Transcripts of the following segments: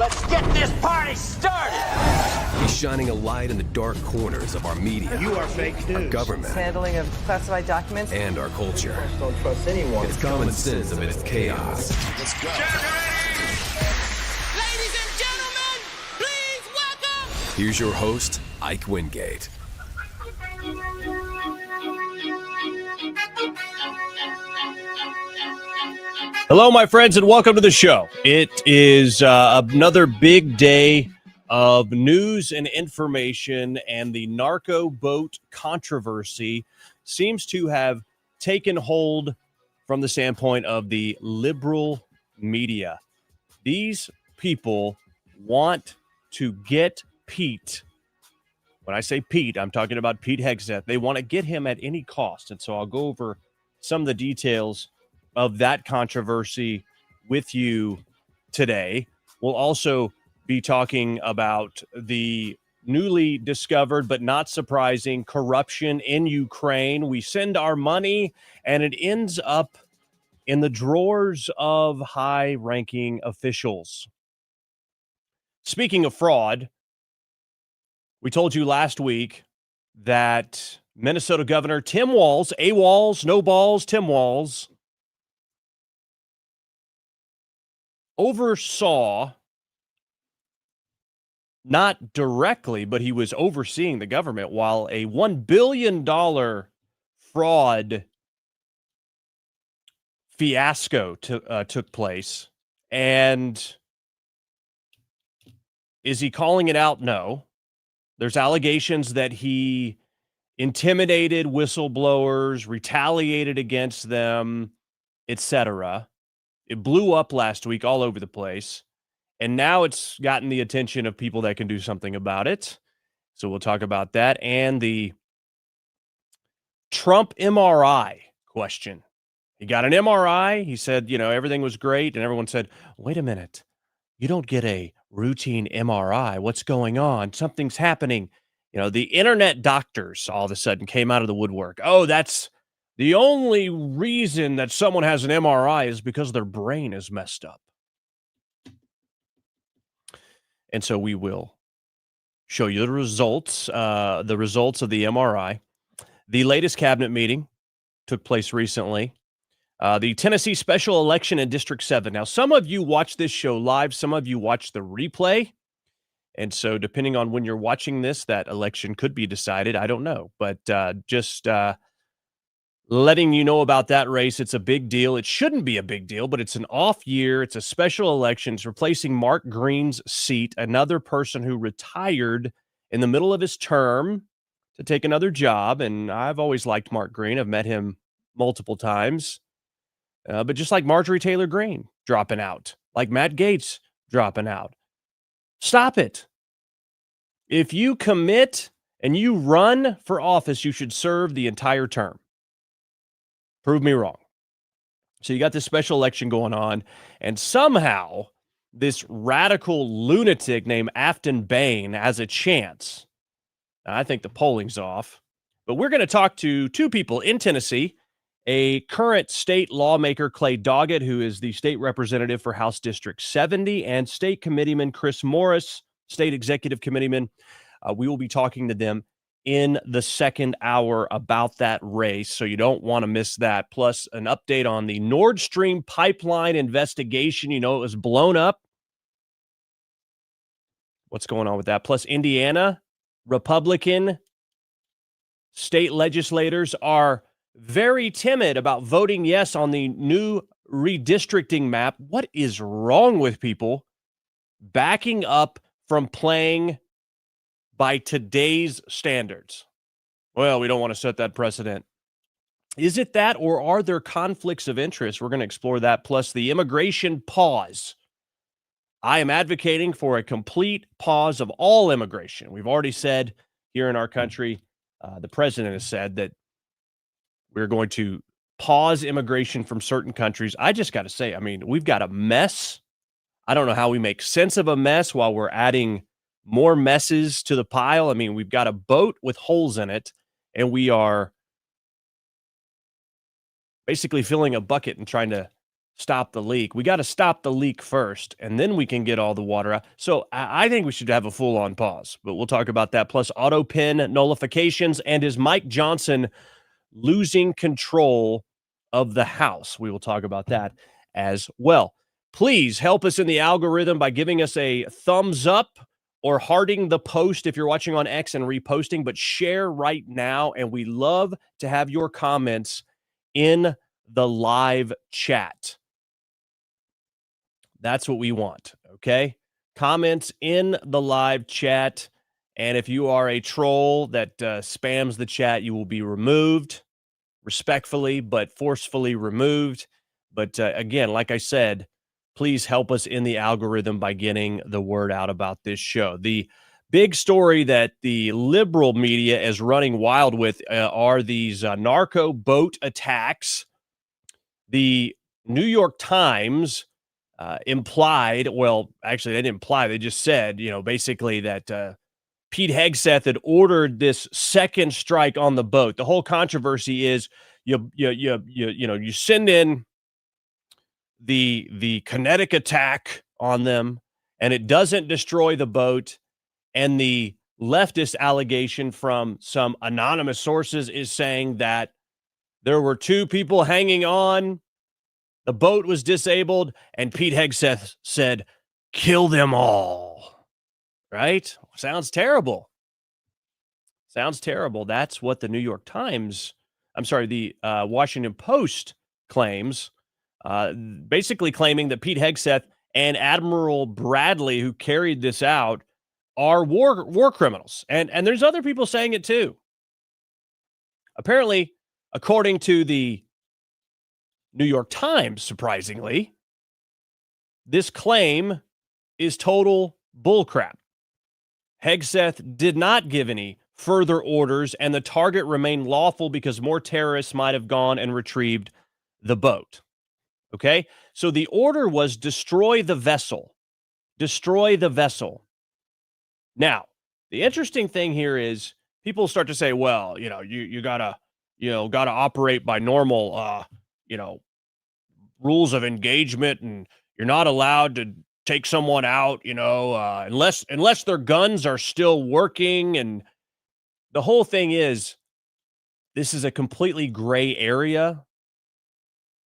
Let's get this party started! He's shining a light in the dark corners of our media. You are fake news. Our government. Handling of classified documents. And our culture. Don't trust anyone. It's common sense amidst chaos. Let's go. Ladies and gentlemen, please welcome... Here's your host, Ike Wingate. Hello, my friends, and welcome to the show. It is another big day of news and information, and the Narco Boat controversy seems to have taken hold from the standpoint of the liberal media. These people want to get Pete. When I say Pete, I'm talking about Pete Hegseth. They want to get him at any cost, and so I'll go over some of the details of that controversy with you today. We'll also be talking about the newly discovered but not surprising corruption in Ukraine. We send our money and it ends up in the drawers of high-ranking officials. Speaking of fraud, we told you last week that Minnesota Governor Tim Walz, Walz, no balls, Tim Walz, oversaw, not directly, but he was overseeing the government while a $1 billion fraud fiasco took place. And is he calling it out? No. There's allegations that he intimidated whistleblowers, retaliated against them, etc. It blew up last week all over the place, and now it's gotten the attention of people that can do something about it. So we'll talk about that and the Trump MRI question. He got an MRI. He said, everything was great, and everyone said, wait a minute. You don't get a routine MRI. What's going on? Something's happening. The internet doctors all of a sudden came out of the woodwork. Oh, that's the only reason that someone has an MRI is because their brain is messed up. And so we will show you the results of the MRI. The latest cabinet meeting took place recently. The Tennessee special election in District 7. Now, some of you watch this show live. Some of you watch the replay. And so depending on when you're watching this, that election could be decided. I don't know. But just letting you know about that race. It's a big deal. It shouldn't be a big deal, but it's an off year. It's a special election. It's replacing Mark Green's seat, another person who retired in the middle of his term to take another job. And I've always liked Mark Green. I've met him multiple times. But just like Marjorie Taylor Greene dropping out, like Matt Gaetz dropping out. Stop it. If you commit and you run for office, you should serve the entire term. Prove me wrong. So you got this special election going on, and somehow this radical lunatic named Afton Bain has a chance. Now, I think the polling's off, but we're going to talk to two people in Tennessee, a current state lawmaker, Clay Doggett, who is the state representative for House District 70, and state committeeman Chris Morris, state executive committeeman. We will be talking to them in the second hour about that race, so you don't want to miss that. Plus, an update on the Nord Stream pipeline investigation. It was blown up. What's going on with that? Plus, Indiana Republican state legislators are very timid about voting yes on the new redistricting map. What is wrong with people backing up from playing by today's standards? Well, we don't want to set that precedent. Is it that, or are there conflicts of interest? We're going to explore that, plus the immigration pause. I am advocating for a complete pause of all immigration. We've already said here in our country, the president has said that we're going to pause immigration from certain countries. I just got to say, we've got a mess. I don't know how we make sense of a mess while we're adding more messes to the pile. We've got a boat with holes in it, and we are basically filling a bucket and trying to stop the leak. We got to stop the leak first, and then we can get all the water out. So I think we should have a full-on pause, but we'll talk about that. Plus AutoPen nullifications, and is Mike Johnson losing control of the House? We will talk about that as well. Please help us in the algorithm by giving us a thumbs up or hearting the post if you're watching on X and reposting, but share right now. And we love to have your comments in the live chat. That's what we want, okay? Comments in the live chat. And if you are a troll that spams the chat, you will be removed respectfully, but forcefully removed. But again, like I said, please help us in the algorithm by getting the word out about this show. The big story that the liberal media is running wild with are these Narco Boat attacks. The New York Times implied, well, actually, they didn't imply, they just said, basically that Pete Hegseth had ordered this second strike on the boat. The whole controversy is you send in the kinetic attack on them, and it doesn't destroy the boat. And the leftist allegation from some anonymous sources is saying that there were two people hanging on, the boat was disabled, and Pete Hegseth said, kill them all. Right? Sounds terrible. Sounds terrible. That's what the New York Times, the Washington Post claims. Basically claiming that Pete Hegseth and Admiral Bradley, who carried this out, are war criminals. And there's other people saying it too. Apparently, according to the New York Times, surprisingly, this claim is total bullcrap. Hegseth did not give any further orders, and the target remained lawful because more terrorists might have gone and retrieved the boat. Okay, so the order was destroy the vessel. Destroy the vessel. Now, the interesting thing here is people start to say, well, you gotta operate by normal, rules of engagement, and you're not allowed to take someone out, unless their guns are still working. And the whole thing is, this is a completely gray area.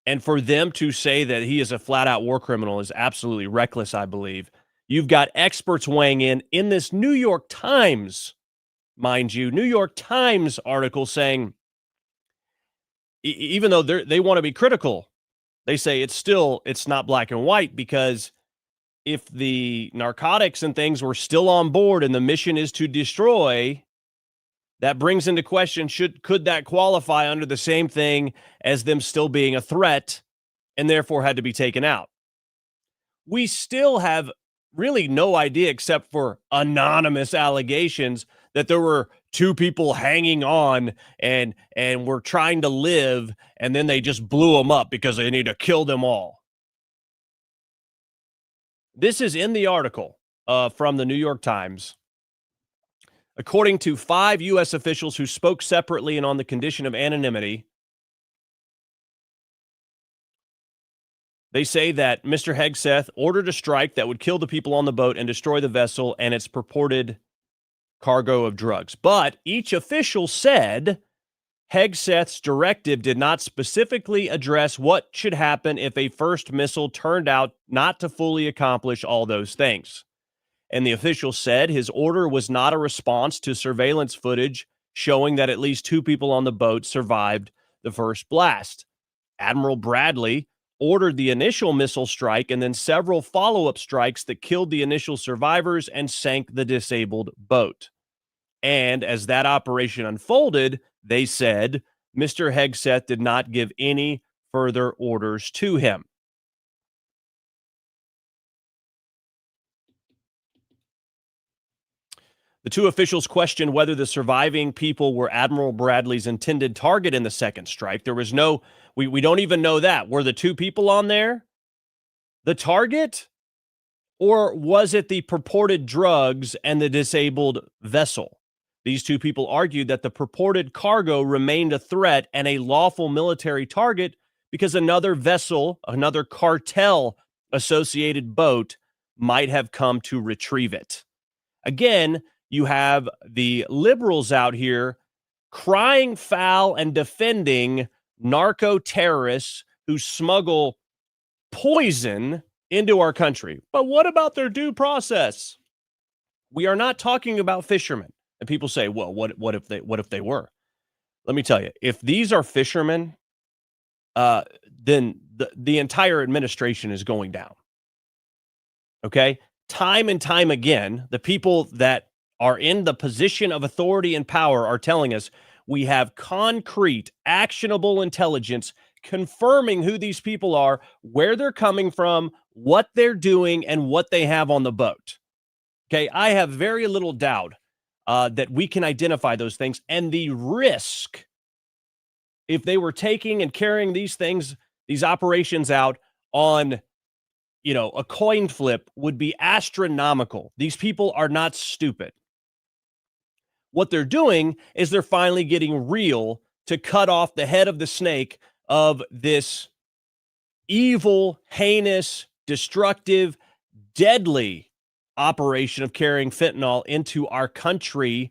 And for them to say that he is a flat-out war criminal is absolutely reckless, I believe. You've got experts weighing in this New York Times, mind you, New York Times article saying, even though they want to be critical, they say it's not black and white, because if the narcotics and things were still on board and the mission is to destroy, that brings into question, could that qualify under the same thing as them still being a threat and therefore had to be taken out? We still have really no idea, except for anonymous allegations, that there were two people hanging on and were trying to live, and then they just blew them up because they need to kill them all. This is in the article from the New York Times. According to 5 U.S. officials who spoke separately and on the condition of anonymity, they say that Mr. Hegseth ordered a strike that would kill the people on the boat and destroy the vessel and its purported cargo of drugs. But each official said Hegseth's directive did not specifically address what should happen if a first missile turned out not to fully accomplish all those things. And the official said his order was not a response to surveillance footage showing that at least 2 people on the boat survived the first blast. Admiral Bradley ordered the initial missile strike and then several follow-up strikes that killed the initial survivors and sank the disabled boat. And as that operation unfolded, they said Mr. Hegseth did not give any further orders to him. The 2 officials questioned whether the surviving people were Admiral Bradley's intended target in the second strike. There was no, we don't even know that. Were the 2 people on there the target? Or was it the purported drugs and the disabled vessel? These 2 people argued that the purported cargo remained a threat and a lawful military target because another vessel, another cartel associated boat might have come to retrieve it. Again, you have the liberals out here crying foul and defending narco terrorists who smuggle poison into our country. But what about their due process? We are not talking about fishermen. And people say, well, what if they were? Let me tell you, if these are fishermen, then the entire administration is going down. Okay? Time and time again, the people that are in the position of authority and power are telling us we have concrete, actionable intelligence confirming who these people are, where they're coming from, what they're doing, and what they have on the boat. Okay, I have very little doubt that we can identify those things, and the risk if they were taking and carrying these things, these operations out on, a coin flip would be astronomical. These people are not stupid. What they're doing is they're finally getting real to cut off the head of the snake of this evil, heinous, destructive, deadly operation of carrying fentanyl into our country,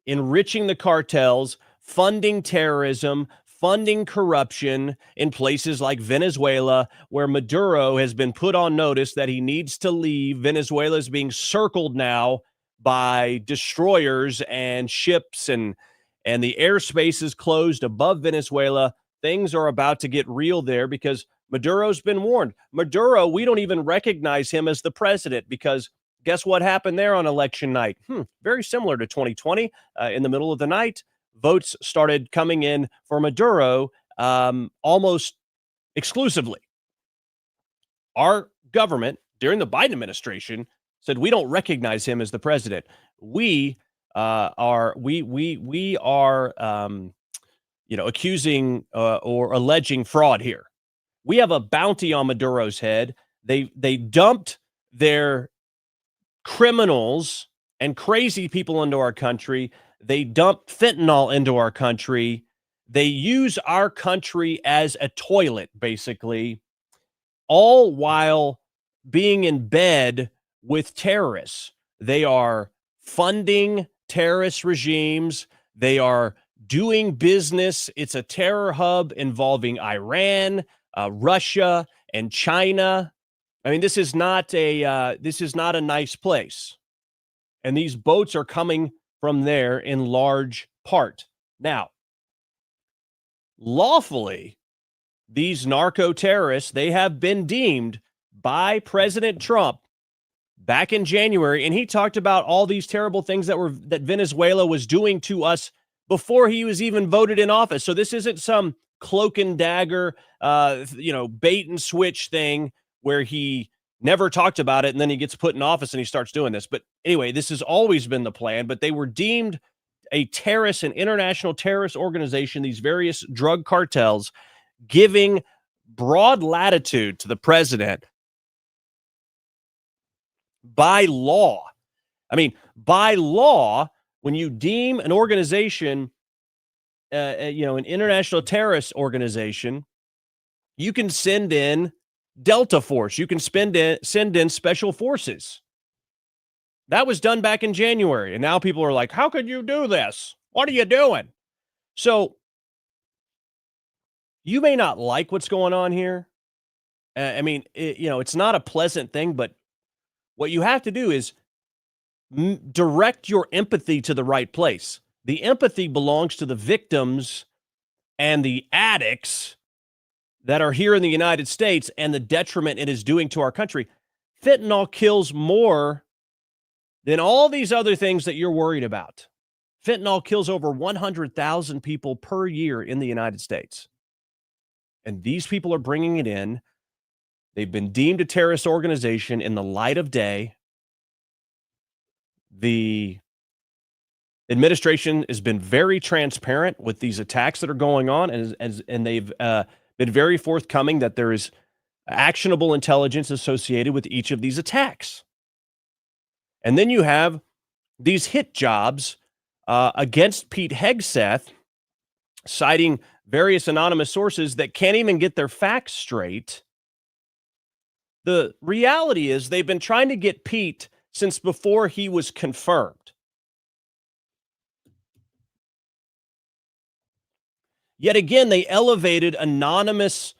enriching the cartels, funding terrorism, funding corruption in places like Venezuela, where Maduro has been put on notice that he needs to leave. Venezuela is being circled now by destroyers and ships, and the airspace is closed above Venezuela. Things are about to get real there because Maduro's been warned. Maduro, we don't even recognize him as the president because guess what happened there on election night? Very similar to 2020. In the middle of the night, votes started coming in for Maduro almost exclusively. Our government during the Biden administration said we don't recognize him as the president. We are accusing or alleging fraud here. We have a bounty on Maduro's head. They dumped their criminals and crazy people into our country. They dumped fentanyl into our country. They use our country as a toilet, basically, all while being in bed with terrorists. They are funding terrorist regimes. They are doing business. It's a terror hub involving Iran, Russia, and China. I mean, this is not a nice place. And these boats are coming from there in large part. Now, lawfully, these narco terrorists, they have been deemed by President Trump back in January, and he talked about all these terrible things that Venezuela was doing to us before he was even voted in office. So this isn't some cloak and dagger, bait and switch thing where he never talked about it and then he gets put in office and he starts doing this. But anyway, this has always been the plan, but they were deemed a terrorist, an international terrorist organization, these various drug cartels, giving broad latitude to the president by law. I mean, by law, when you deem an organization, an international terrorist organization, you can send in Delta Force. You can send in special forces. That was done back in January. And now people are like, how could you do this? What are you doing? So you may not like what's going on here. It's not a pleasant thing, but what you have to do is direct your empathy to the right place. The empathy belongs to the victims and the addicts that are here in the United States and the detriment it is doing to our country. Fentanyl kills more than all these other things that you're worried about. Fentanyl kills over 100,000 people per year in the United States. And these people are bringing it in. They've been deemed a terrorist organization in the light of day. The administration has been very transparent with these attacks that are going on, and they've been very forthcoming that there is actionable intelligence associated with each of these attacks. And then you have these hit jobs against Pete Hegseth, citing various anonymous sources that can't even get their facts straight. The reality is they've been trying to get Pete since before he was confirmed. Yet again, they elevated anonymous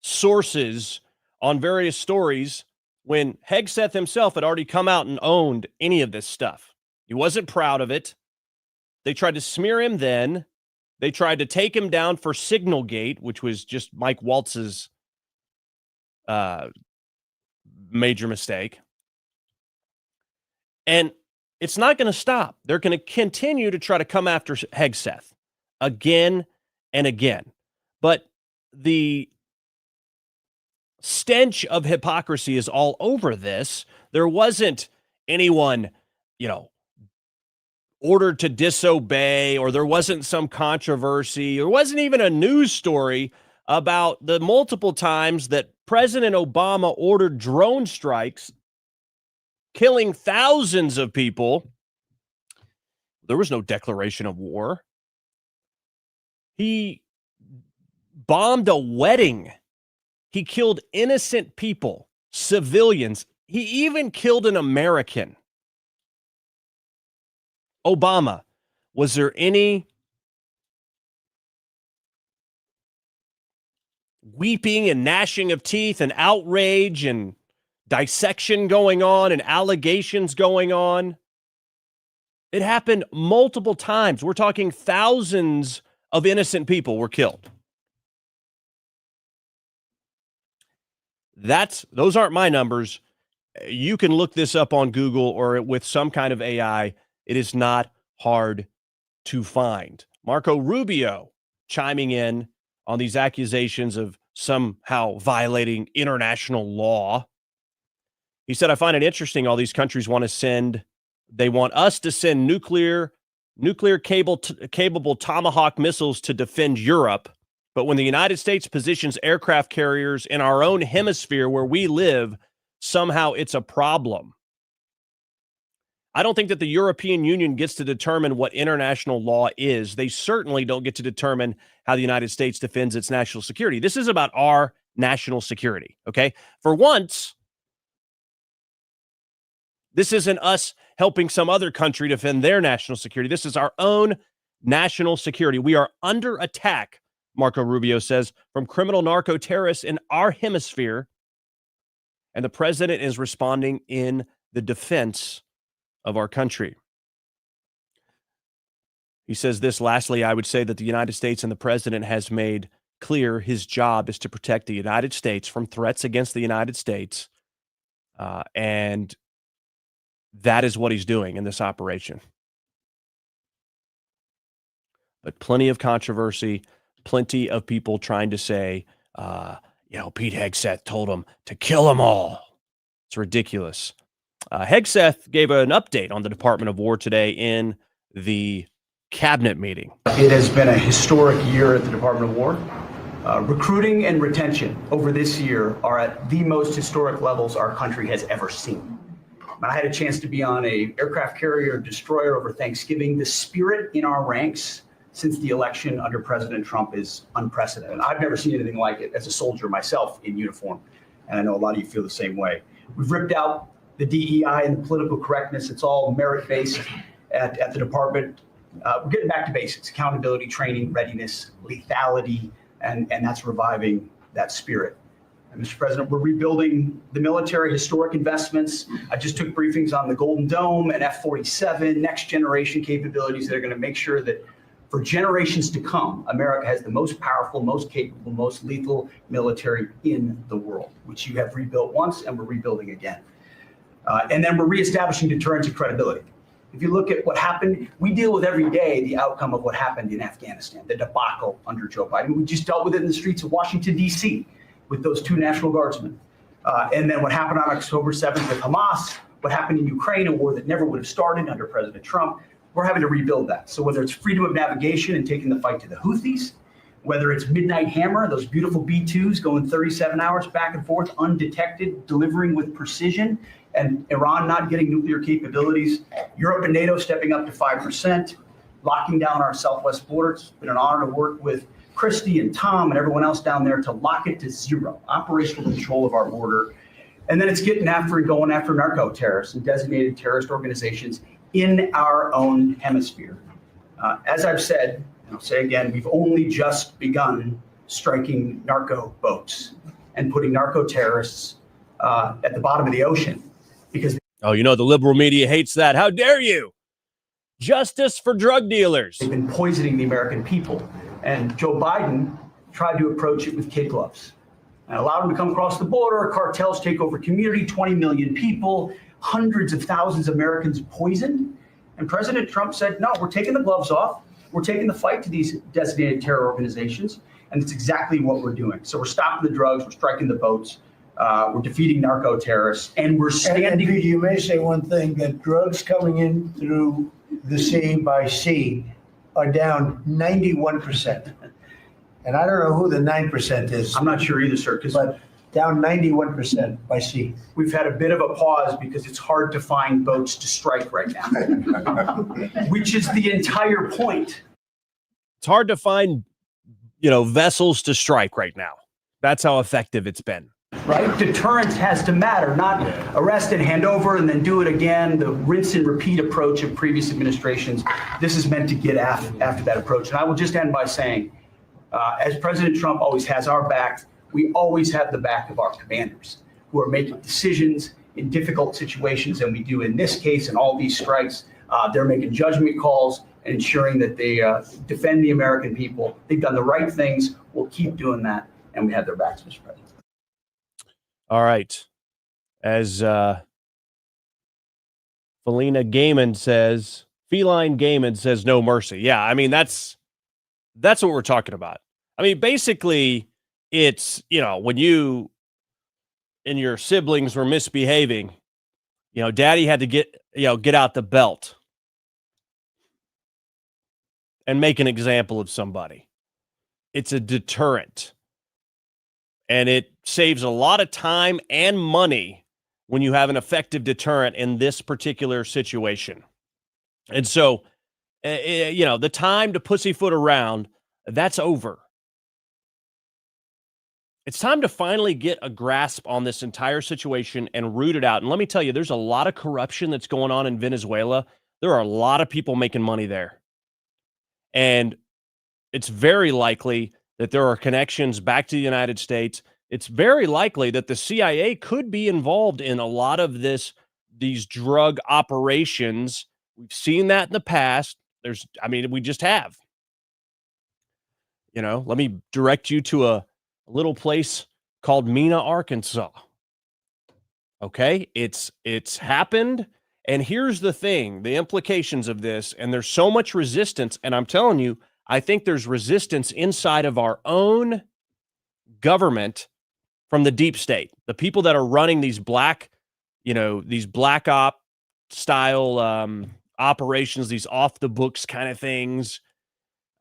sources on various stories when Hegseth himself had already come out and owned any of this stuff. He wasn't proud of it. They tried to smear him then. They tried to take him down for Signalgate, which was just Mike Waltz's major mistake. And it's not going to stop. They're going to continue to try to come after Hegseth again and again. But the stench of hypocrisy is all over this. There wasn't anyone, ordered to disobey, or there wasn't some controversy. There wasn't even a news story about the multiple times that President Obama ordered drone strikes, killing thousands of people. There was no declaration of war. He bombed a wedding. He killed innocent people, civilians. He even killed an American. Obama, was there any weeping and gnashing of teeth and outrage and dissection going on and allegations going on? It happened multiple times. We're talking thousands of innocent people were killed. Those aren't my numbers. You can look this up on Google or with some kind of AI. It is not hard to find. Marco Rubio chiming in on these accusations of somehow violating international law. He said, I find it interesting all these countries want us to send nuclear capable Tomahawk missiles to defend Europe. But when the United States positions aircraft carriers in our own hemisphere where we live, somehow it's a problem. I don't think that the European Union gets to determine what international law is. They certainly don't get to determine how the United States defends its national security. This is about our national security, okay? For once, this isn't us helping some other country defend their national security. This is our own national security. We are under attack, Marco Rubio says, from criminal narco terrorists in our hemisphere, and the president is responding in the defense of our country. He says this, lastly, I would say that the United States and the president has made clear his job is to protect the United States from threats against the United States. And that is what he's doing in this operation. But plenty of controversy, plenty of people trying to say, Pete Hegseth told him to kill them all. It's ridiculous. Hegseth gave an update on the Department of War today in the cabinet meeting. It has been a historic year at the Department of War. Recruiting and retention over this year are at the most historic levels our country has ever seen. I had a chance to be on a aircraft carrier destroyer over Thanksgiving. The spirit in our ranks since the election under President Trump is unprecedented. I've never seen anything like it as a soldier myself in uniform, and I know a lot of you feel the same way. We've ripped out the DEI and the political correctness. It's all merit-based at the department. We're getting back to basics: accountability, training, readiness, lethality, and that's reviving that spirit. And Mr. President, we're rebuilding the military, historic investments. I just took briefings on the Golden Dome and F-47, next generation capabilities that are going to make sure that for generations to come, America has the most powerful, most capable, most lethal military in the world, which you have rebuilt once and we're rebuilding again. And then we're reestablishing deterrence and credibility. If you look at what happened, we deal with every day the outcome of what happened in Afghanistan, the debacle under Joe Biden. We just dealt with it in the streets of Washington, D.C. with those 2 National Guardsmen. And then what happened on October 7th with Hamas, what happened in Ukraine, a war that never would have started under President Trump. We're having to rebuild that. So whether it's freedom of navigation and taking the fight to the Houthis, whether it's Midnight Hammer, those beautiful B-2s going 37 hours back and forth, undetected, delivering with precision, and Iran not getting nuclear capabilities, Europe and NATO stepping up to 5%, locking down our southwest border. It's been an honor to work with Christie and Tom and everyone else down there to lock it to zero, operational control of our border. And then it's getting after and going after narco terrorists and designated terrorist organizations in our own hemisphere. As I've said, and I'll say again, we've only just begun striking narco boats and putting narco terrorists at the bottom of the ocean because Oh, you know, the liberal media hates that. How dare you? Justice for drug dealers. they've been poisoning the American people. And Joe Biden tried to approach it with kid gloves and allowed them to come across the border. Cartels take over community, 20 million people, hundreds of thousands of Americans poisoned. And President Trump said, no, we're taking the gloves off. We're taking the fight to these designated terror organizations. And it's exactly what we're doing. So we're stopping the drugs, we're striking the boats, we're defeating narco terrorists, and we're standing. And you may say one thing, that drugs coming in through the sea by sea are down 91%. And I don't know who the 9% is, I'm not sure either, sir, because but down 91% by sea. we've had a bit of a pause because it's hard to find boats to strike right now, which is the entire point. It's hard to find, vessels to strike right now. That's how effective it's been. Right? Deterrence has to matter, not arrest and hand over and then do it again, the rinse and repeat approach of previous administrations. This is meant to get after that approach. And I will just end by saying, as President Trump always has our back, we always have the back of our commanders who are making decisions in difficult situations, and we do in this case and all these strikes. They're making judgment calls and ensuring that they defend the American people. They've done the right things. We'll keep doing that, and we have their backs, Mr. President. All right. As Feline Gaiman says, no mercy. Yeah, I mean, that's what we're talking about. I mean, basically, it's, when you and your siblings were misbehaving, daddy had to get out the belt and make an example of somebody. It's a deterrent. And it saves a lot of time and money when you have an effective deterrent in this particular situation. And so, the time to pussyfoot around, that's over. It's time to finally get a grasp on this entire situation and root it out. And let me tell you, there's a lot of corruption that's going on in Venezuela. There are a lot of people making money there. And it's very likely that there are connections back to the United States. It's very likely that the CIA could be involved in a lot of these drug operations. We've seen that in the past. We just have. Let me direct you to a little place called Mena, Arkansas. Okay, it's happened. And here's the thing, the implications of this, and there's so much resistance, and I'm telling you, I think there's resistance inside of our own government from the deep state, the people that are running these black op style operations, these off the books kind of things,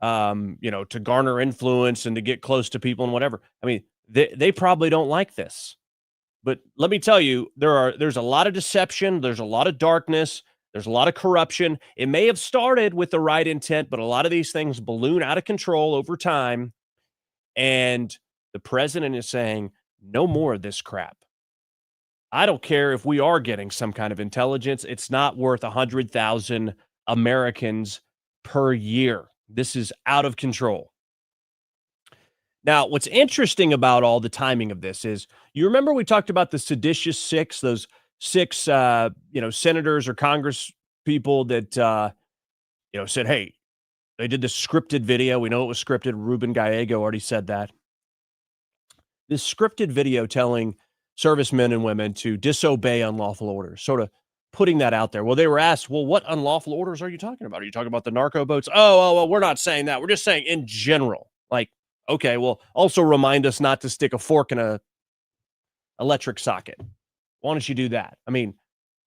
to garner influence and to get close to people and whatever. I mean, they probably don't like this, but let me tell you, there's a lot of deception. There's a lot of darkness. There's a lot of corruption. It may have started with the right intent, but a lot of these things balloon out of control over time. And the president is saying, no more of this crap. I don't care if we are getting some kind of intelligence. It's not worth 100,000 Americans per year. This is out of control. Now, what's interesting about all the timing of this is, you remember we talked about the seditious six, those six, senators or Congress people that, said, hey, they did this scripted video. We know it was scripted. Ruben Gallego already said that. This scripted video telling servicemen and women to disobey unlawful orders, sort of putting that out there. Well, they were asked, well, what unlawful orders are you talking about? Are you talking about the narco boats? Oh, well, we're not saying that. We're just saying in general. Like, okay, well, also remind us not to stick a fork in a electric socket. Why don't you do that? I mean,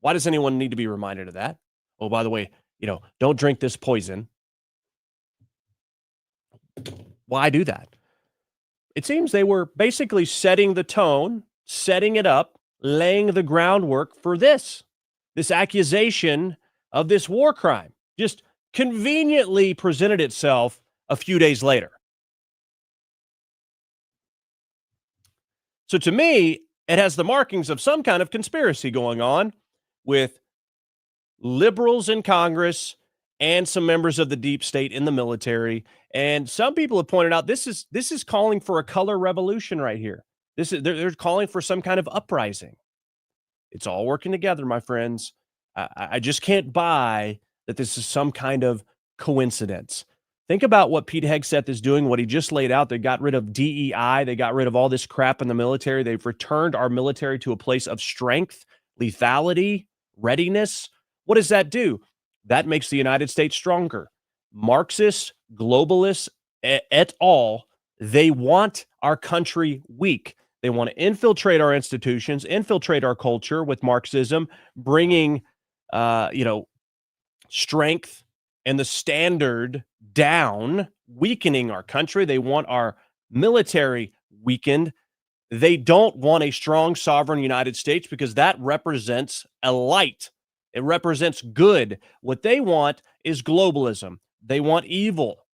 why does anyone need to be reminded of that? Oh, by the way, don't drink this poison. Why do that? It seems they were basically setting the tone, setting it up, laying the groundwork for this accusation of this war crime just conveniently presented itself a few days later. So to me, it has the markings of some kind of conspiracy going on with liberals in Congress and some members of the deep state in the military. And some people have pointed out this is calling for a color revolution right here. They're calling for some kind of uprising. It's all working together, my friends. I just can't buy that this is some kind of coincidence. Think about what Pete Hegseth is doing, what he just laid out. They got rid of DEI. They got rid of all this crap in the military. They've returned our military to a place of strength, lethality, readiness. What does that do? That makes the United States stronger. Marxists, globalists, et al., they want our country weak. They want to infiltrate our institutions, infiltrate our culture with Marxism, bringing, strength and the standard down, weakening our country. They want our military weakened. They don't want a strong, sovereign United States because that represents a light. It represents good. What they want is globalism. They want evil.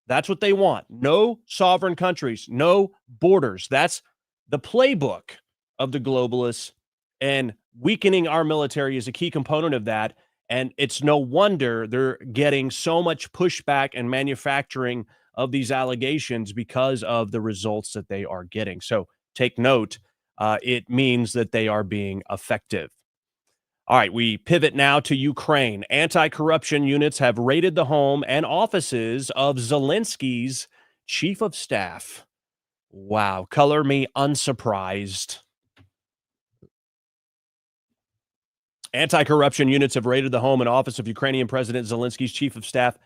That's what they want. No sovereign countries, no borders. That's the playbook of the globalists, and weakening our military is a key component of that. And it's no wonder they're getting so much pushback and manufacturing of these allegations because of the results that they are getting. So take note. It means that they are being effective. All right, we pivot now to Ukraine. Anti-corruption units have raided the home and offices of Zelensky's chief of staff. Wow, color me unsurprised. Anti-corruption units have raided the home and office of Ukrainian President Zelensky's chief of staff,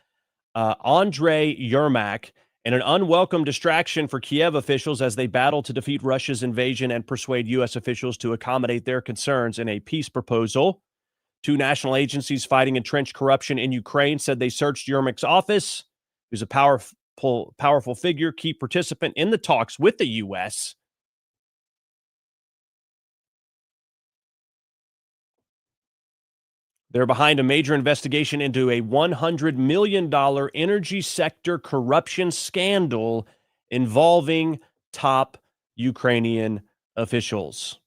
Andrei Yermak, in an unwelcome distraction for Kiev officials as they battle to defeat Russia's invasion and persuade U.S. officials to accommodate their concerns in a peace proposal. Two national agencies fighting entrenched corruption in Ukraine said they searched Yermak's office, who's a powerful figure, key participant in the talks with the U.S. They're behind a major investigation into a $100 million energy sector corruption scandal involving top Ukrainian officials.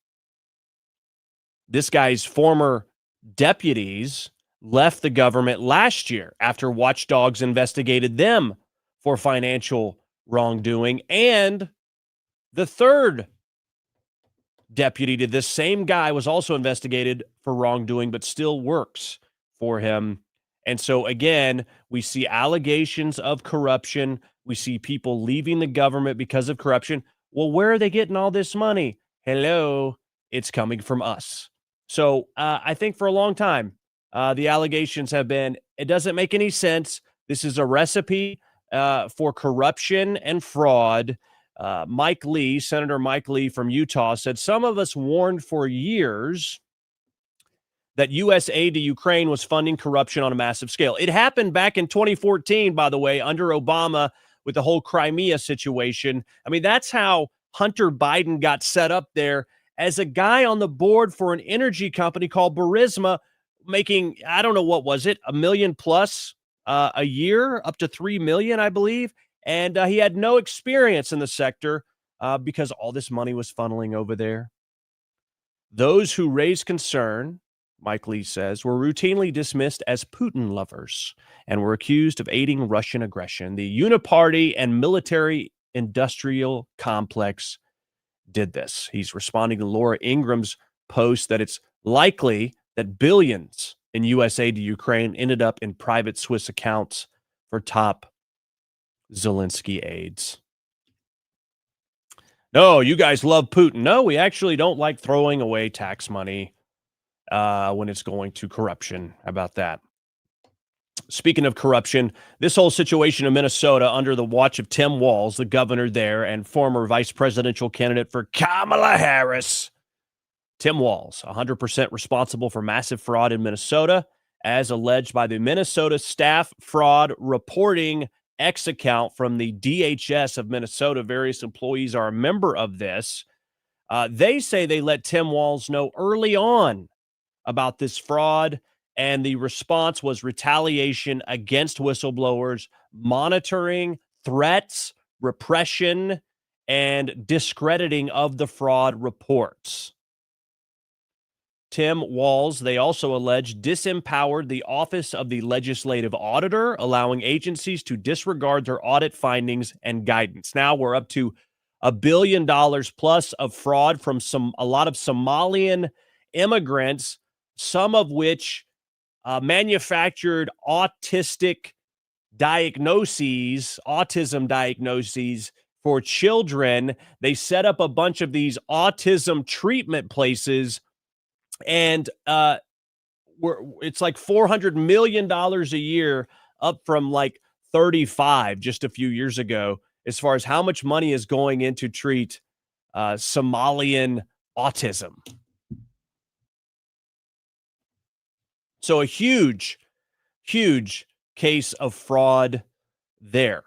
This guy's former deputies left the government last year after watchdogs investigated them for financial wrongdoing. And the third deputy to this same guy was also investigated for wrongdoing, but still works for him. And so, again, we see allegations of corruption. We see people leaving the government because of corruption. Well, where are they getting all this money? Hello, it's coming from us. So I think for a long time, the allegations have been, it doesn't make any sense. This is a recipe for corruption and fraud. Mike Lee, Senator Mike Lee from Utah, said some of us warned for years that U.S. aid to Ukraine was funding corruption on a massive scale. It happened back in 2014, by the way, under Obama with the whole Crimea situation. I mean, that's how Hunter Biden got set up there as a guy on the board for an energy company called Burisma, making, I don't know, what was it, $1 million plus a year, up to $3 million, I believe. And he had no experience in the sector because all this money was funneling over there. Those who raised concern, Mike Lee says, were routinely dismissed as Putin lovers and were accused of aiding Russian aggression. The uniparty and military industrial complex did this. He's responding to Laura Ingram's post that it's likely that billions in U.S. aid to Ukraine ended up in private Swiss accounts for top Zelensky aides. No, you guys love Putin. No, we actually don't like throwing away tax money when it's going to corruption. How about that? Speaking of corruption, this whole situation in Minnesota under the watch of Tim Walz, the governor there and former vice presidential candidate for Kamala Harris. Tim Walz, 100% responsible for massive fraud in Minnesota, as alleged by the Minnesota Staff Fraud Reporting X account from the DHS of Minnesota. Various employees are a member of this. They say they let Tim Walz know early on about this fraud, and the response was retaliation against whistleblowers, monitoring, threats, repression, and discrediting of the fraud reports. Tim Walz, they also allege, disempowered the Office of the Legislative Auditor, allowing agencies to disregard their audit findings and guidance. Now we're up to $1 billion plus of fraud from a lot of Somalian immigrants, some of which manufactured autism diagnoses for children. They set up a bunch of these autism treatment places, and it's like $400 million a year, up from like 35 just a few years ago, as far as how much money is going in to treat Somalian autism. So a huge, huge case of fraud there.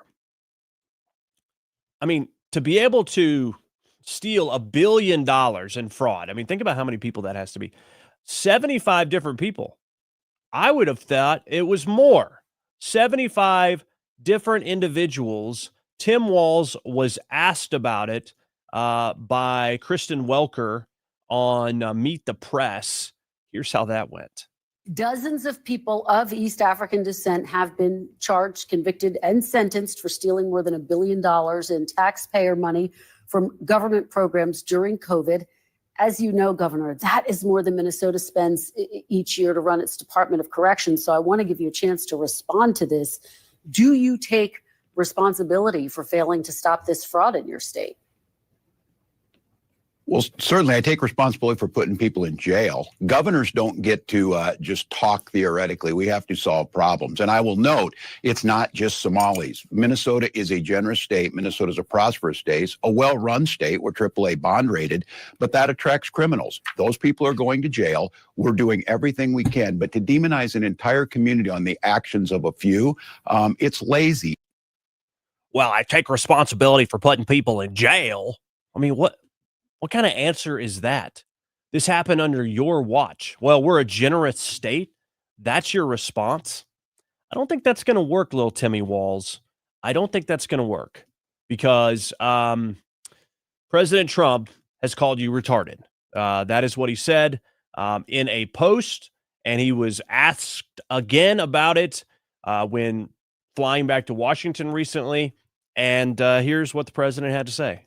I mean, to be able to steal $1 billion in fraud, I mean, think about how many people that has to be. 75 different people. I would have thought it was more. 75 different individuals. Tim Walz was asked about it by Kristen Welker on Meet the Press. Here's how that went. Dozens of people of East African descent have been charged, convicted, and sentenced for stealing more than $1 billion in taxpayer money from government programs during COVID. As you know, Governor, that is more than Minnesota spends each year to run its Department of Corrections. So I want to give you a chance to respond to this. Do you take responsibility for failing to stop this fraud in your state? Well, certainly I take responsibility for putting people in jail. Governors don't get to just talk theoretically. We have to solve problems. And I will note, it's not just Somalis. Minnesota is a generous state. Minnesota is a prosperous state, a well-run state. We're AAA bond rated, but that attracts criminals. Those people are going to jail. We're doing everything we can. But to demonize an entire community on the actions of a few, it's lazy. Well, I take responsibility for putting people in jail. I mean, what kind of answer is that? This happened under your watch. Well, we're a generous state. That's your response? I don't think that's going to work, little Timmy Walz. I don't think that's going to work because President Trump has called you retarded. That is what he said in a post, and he was asked again about it when flying back to Washington recently. And here's what the president had to say.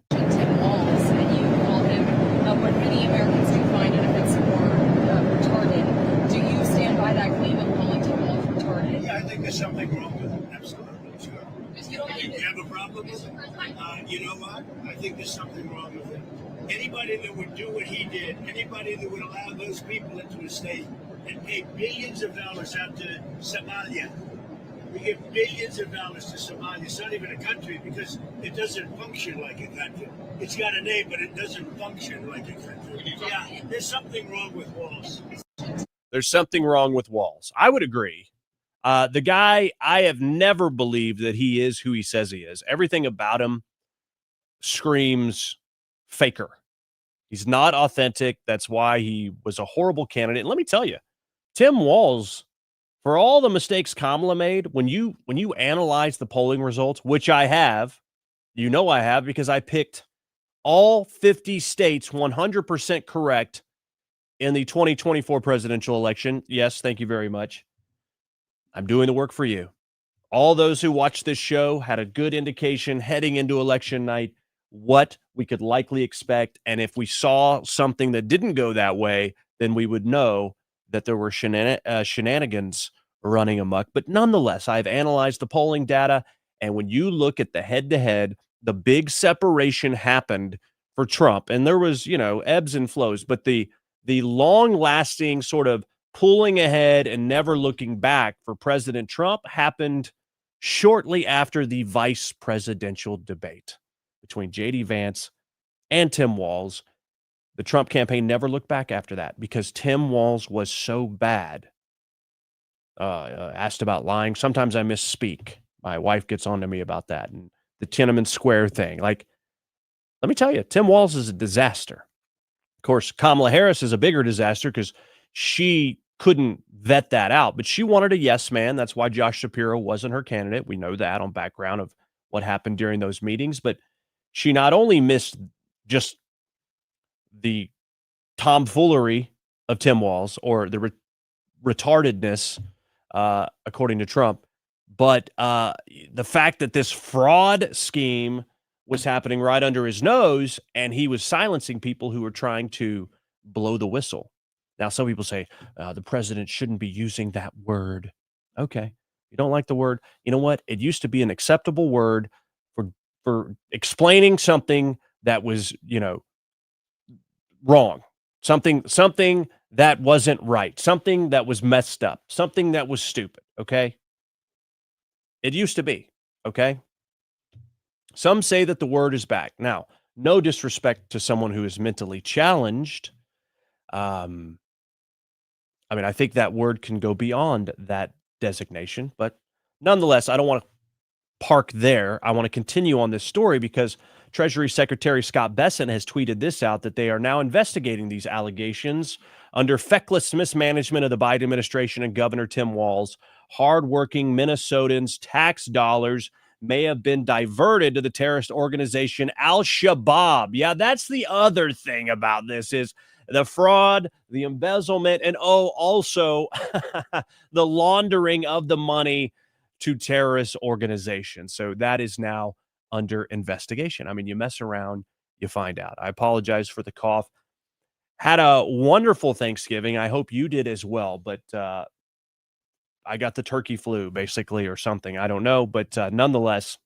What many Americans do find an offensive or retarded. Do you stand by that claim of calling Tim Walz retarded? Yeah, I think there's something wrong with it. Absolutely, sure. You have a problem with it? You know what? I think there's something wrong with it. Anybody that would do what he did, anybody that would allow those people into a state and pay billions of dollars out to Somalia. We give billions of dollars to Somalia. It's not even a country because it doesn't function like a country. It's got a name, but it doesn't function like a country. Yeah, there's something wrong with Walz. There's something wrong with Walz. I would agree. The guy, I have never believed that he is who he says he is. Everything about him screams faker. He's not authentic. That's why he was a horrible candidate. And let me tell you, Tim Walz, for all the mistakes Kamala made, when you analyze the polling results, which I have, you know I have because I picked all 50 states 100% correct in the 2024 presidential election. Yes, thank you very much. I'm doing the work for you. All those who watched this show had a good indication heading into election night what we could likely expect. And if we saw something that didn't go that way, then we would know that there were shenanigans running amok. But nonetheless, I've analyzed the polling data. And when you look at the head-to-head, the big separation happened for Trump. And there was, ebbs and flows. But the long-lasting sort of pulling ahead and never looking back for President Trump happened shortly after the vice presidential debate between J.D. Vance and Tim Walz. The Trump campaign never looked back after that because Tim Walz was so bad. Asked about lying. Sometimes I misspeak. My wife gets on to me about that. And the Tiananmen Square thing. Like, let me tell you, Tim Walz is a disaster. Of course, Kamala Harris is a bigger disaster because she couldn't vet that out, but she wanted a yes man. That's why Josh Shapiro wasn't her candidate. We know that on background of what happened during those meetings. But she not only missed just the tomfoolery of Tim Walz or the retardedness, according to Trump, but the fact that this fraud scheme was happening right under his nose and he was silencing people who were trying to blow the whistle. Now, some people say the president shouldn't be using that word. Okay. You don't like the word. You know what? It used to be an acceptable word for explaining something that was, wrong. Something that wasn't right. Something that was messed up. Something that was stupid. Okay. It used to be. Okay. Some say that the word is back. Now, no disrespect to someone who is mentally challenged. I think that word can go beyond that designation, but nonetheless, I don't want to park there. I want to continue on this story because Treasury Secretary Scott Bessent has tweeted this out, that they are now investigating these allegations under feckless mismanagement of the Biden administration and Governor Tim Walz. Hardworking Minnesotans' tax dollars may have been diverted to the terrorist organization Al-Shabaab. Yeah, that's the other thing about this is the fraud, the embezzlement, and also the laundering of the money to terrorist organizations. So that is now under investigation. I mean, you mess around, you find out. I apologize for the cough. Had a wonderful Thanksgiving. I hope you did as well, but I got the turkey flu, basically, or something. I don't know, but nonetheless,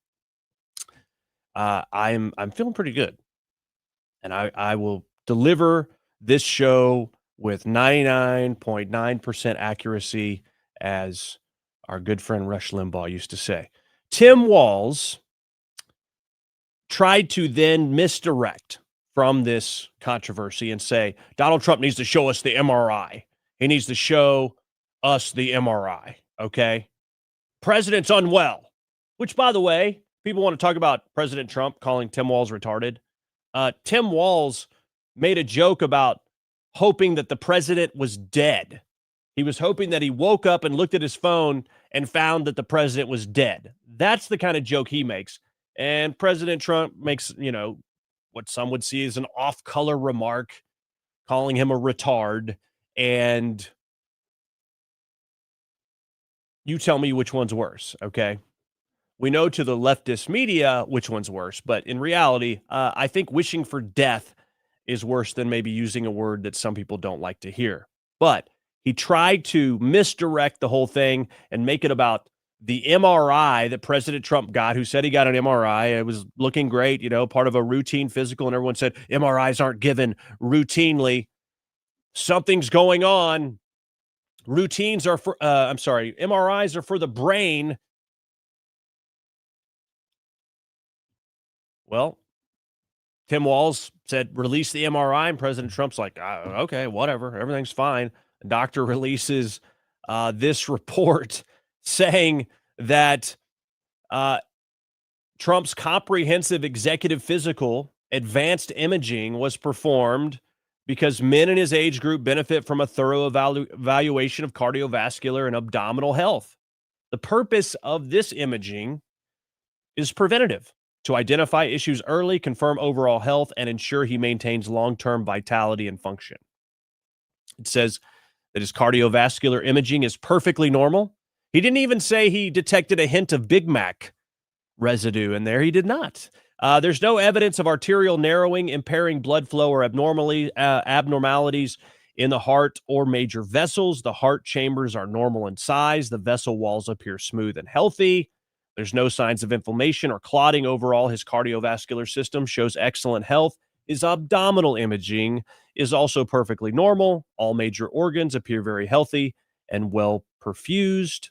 I'm feeling pretty good, and I will deliver this show with 99.9% accuracy, as our good friend Rush Limbaugh used to say. Tim Walz tried to then misdirect from this controversy and say, Donald Trump needs to show us the MRI. He needs to show us the MRI, okay? President's unwell, which, by the way, people want to talk about President Trump calling Tim Walz retarded. Tim Walz made a joke about hoping that the president was dead. He was hoping that he woke up and looked at his phone and found that the president was dead. That's the kind of joke he makes. And President Trump makes, what some would see as an off-color remark, calling him a retard. And you tell me which one's worse, okay? We know to the leftist media which one's worse, but in reality, I think wishing for death is worse than maybe using a word that some people don't like to hear. But he tried to misdirect the whole thing and make it about the MRI that President Trump got, who said he got an MRI. It was looking great, part of a routine physical, and everyone said MRIs aren't given routinely. Something's going on. MRIs are for the brain. Well, Tim Walz said, release the MRI, and President Trump's like, okay, whatever, everything's fine. The doctor releases this report saying that Trump's comprehensive executive physical advanced imaging was performed because men in his age group benefit from a thorough evaluation of cardiovascular and abdominal health. The purpose of this imaging is preventative, to identify issues early, confirm overall health, and ensure he maintains long-term vitality and function. It says that his cardiovascular imaging is perfectly normal. He didn't even say he detected a hint of Big Mac residue in there. He did not. There's no evidence of arterial narrowing, impairing blood flow, or abnormalities in the heart or major vessels. The heart chambers are normal in size. The vessel walls appear smooth and healthy. There's no signs of inflammation or clotting. Overall, his cardiovascular system shows excellent health. His abdominal imaging is also perfectly normal. All major organs appear very healthy and well perfused.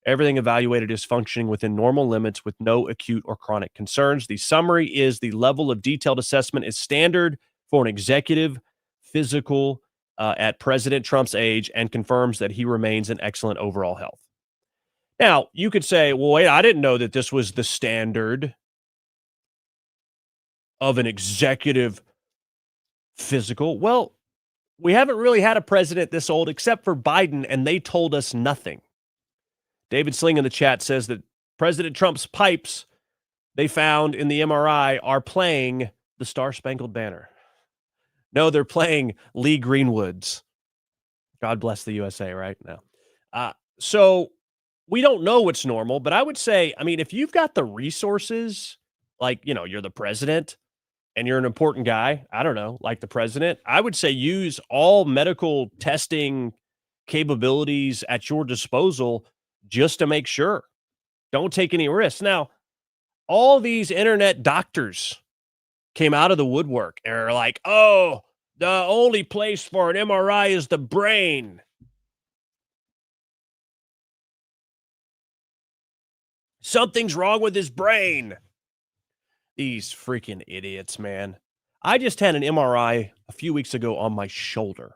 Everything evaluated is functioning within normal limits with no acute or chronic concerns. The summary is the level of detailed assessment is standard for an executive physical at President Trump's age and confirms that he remains in excellent overall health. Now, you could say, well, wait, I didn't know that this was the standard of an executive physical. Well, we haven't really had a president this old except for Biden, and they told us nothing. David Sling in the chat says that President Trump's pipes they found in the MRI are playing the Star Spangled Banner. No, they're playing Lee Greenwood's God Bless the USA right now. So we don't know what's normal, but I would say, I mean, if you've got the resources, like, you know, you're the president and you're an important guy, I don't know, like the president, I would say use all medical testing capabilities at your disposal just to make sure. Don't take any risks. Now, all these internet doctors came out of the woodwork and are like, oh, the only place for an MRI is the brain. Something's wrong with his brain. These freaking idiots, man. I just had an MRI a few weeks ago on my shoulder.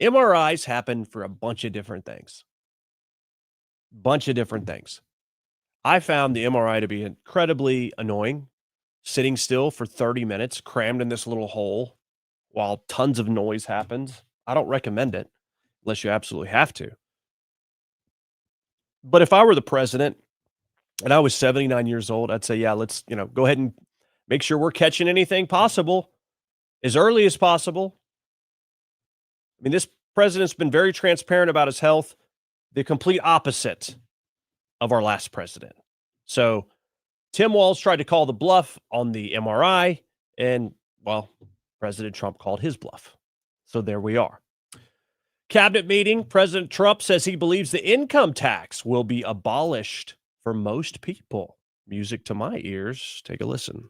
MRIs happen for a bunch of different things. I found the MRI to be incredibly annoying. Sitting still for 30 minutes, crammed in this little hole while tons of noise happens. I don't recommend it unless you absolutely have to. But if I were the president and I was 79 years old, I'd say, yeah, let's, go ahead and make sure we're catching anything possible as early as possible. I mean, this president's been very transparent about his health, the complete opposite of our last president. So Tim Walz tried to call the bluff on the MRI, and, well, President Trump called his bluff. So there we are. Cabinet meeting, President Trump says he believes the income tax will be abolished for most people. Music to my ears. Take a listen.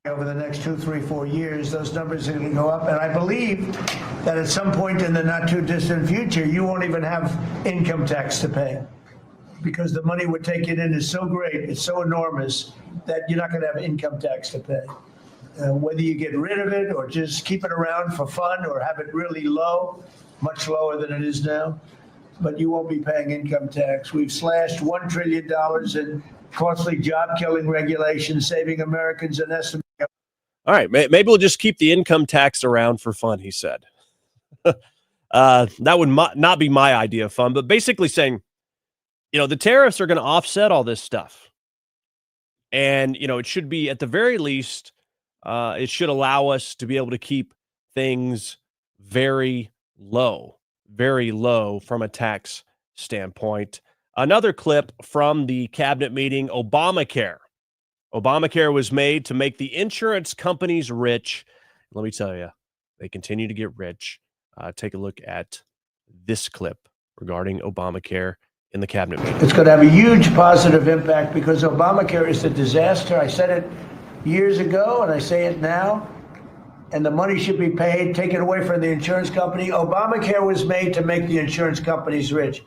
Over the next 2, 3, 4 years, those numbers are going to go up. And I believe that at some point in the not too distant future, you won't even have income tax to pay, because the money we're taking in is so great, it's so enormous, that you're not going to have income tax to pay. Whether you get rid of it or just keep it around for fun or have it really low, much lower than it is now, but you won't be paying income tax. We've slashed $1 trillion in costly job-killing regulations, saving Americans an estimate. All right, maybe we'll just keep the income tax around for fun, he said. That would not be my idea of fun, but basically saying, the tariffs are going to offset all this stuff. And, it should be, at the very least, it should allow us to be able to keep things very low from a tax standpoint. Another clip from the cabinet meeting, Obamacare. Obamacare was made to make the insurance companies rich. Let me tell you, they continue to get rich. Take a look at this clip regarding Obamacare in the cabinet meeting. It's going to have a huge positive impact because Obamacare is a disaster. I said it years ago and I say it now. And the money should be paid, taken away from the insurance company. Obamacare was made to make the insurance companies rich.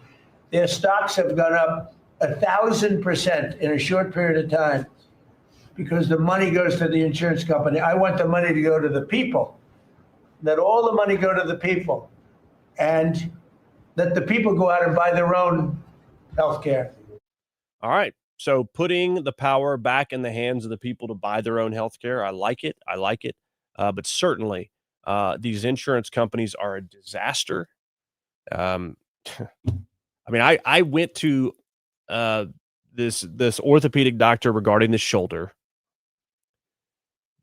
Their stocks have gone up 1,000% in a short period of time because the money goes to the insurance company. I want the money to go to the people. Let all the money go to the people, and let the people go out and buy their own health care. All right. So putting the power back in the hands of the people to buy their own health care. I like it. But certainly these insurance companies are a disaster. I went to this orthopedic doctor regarding the shoulder,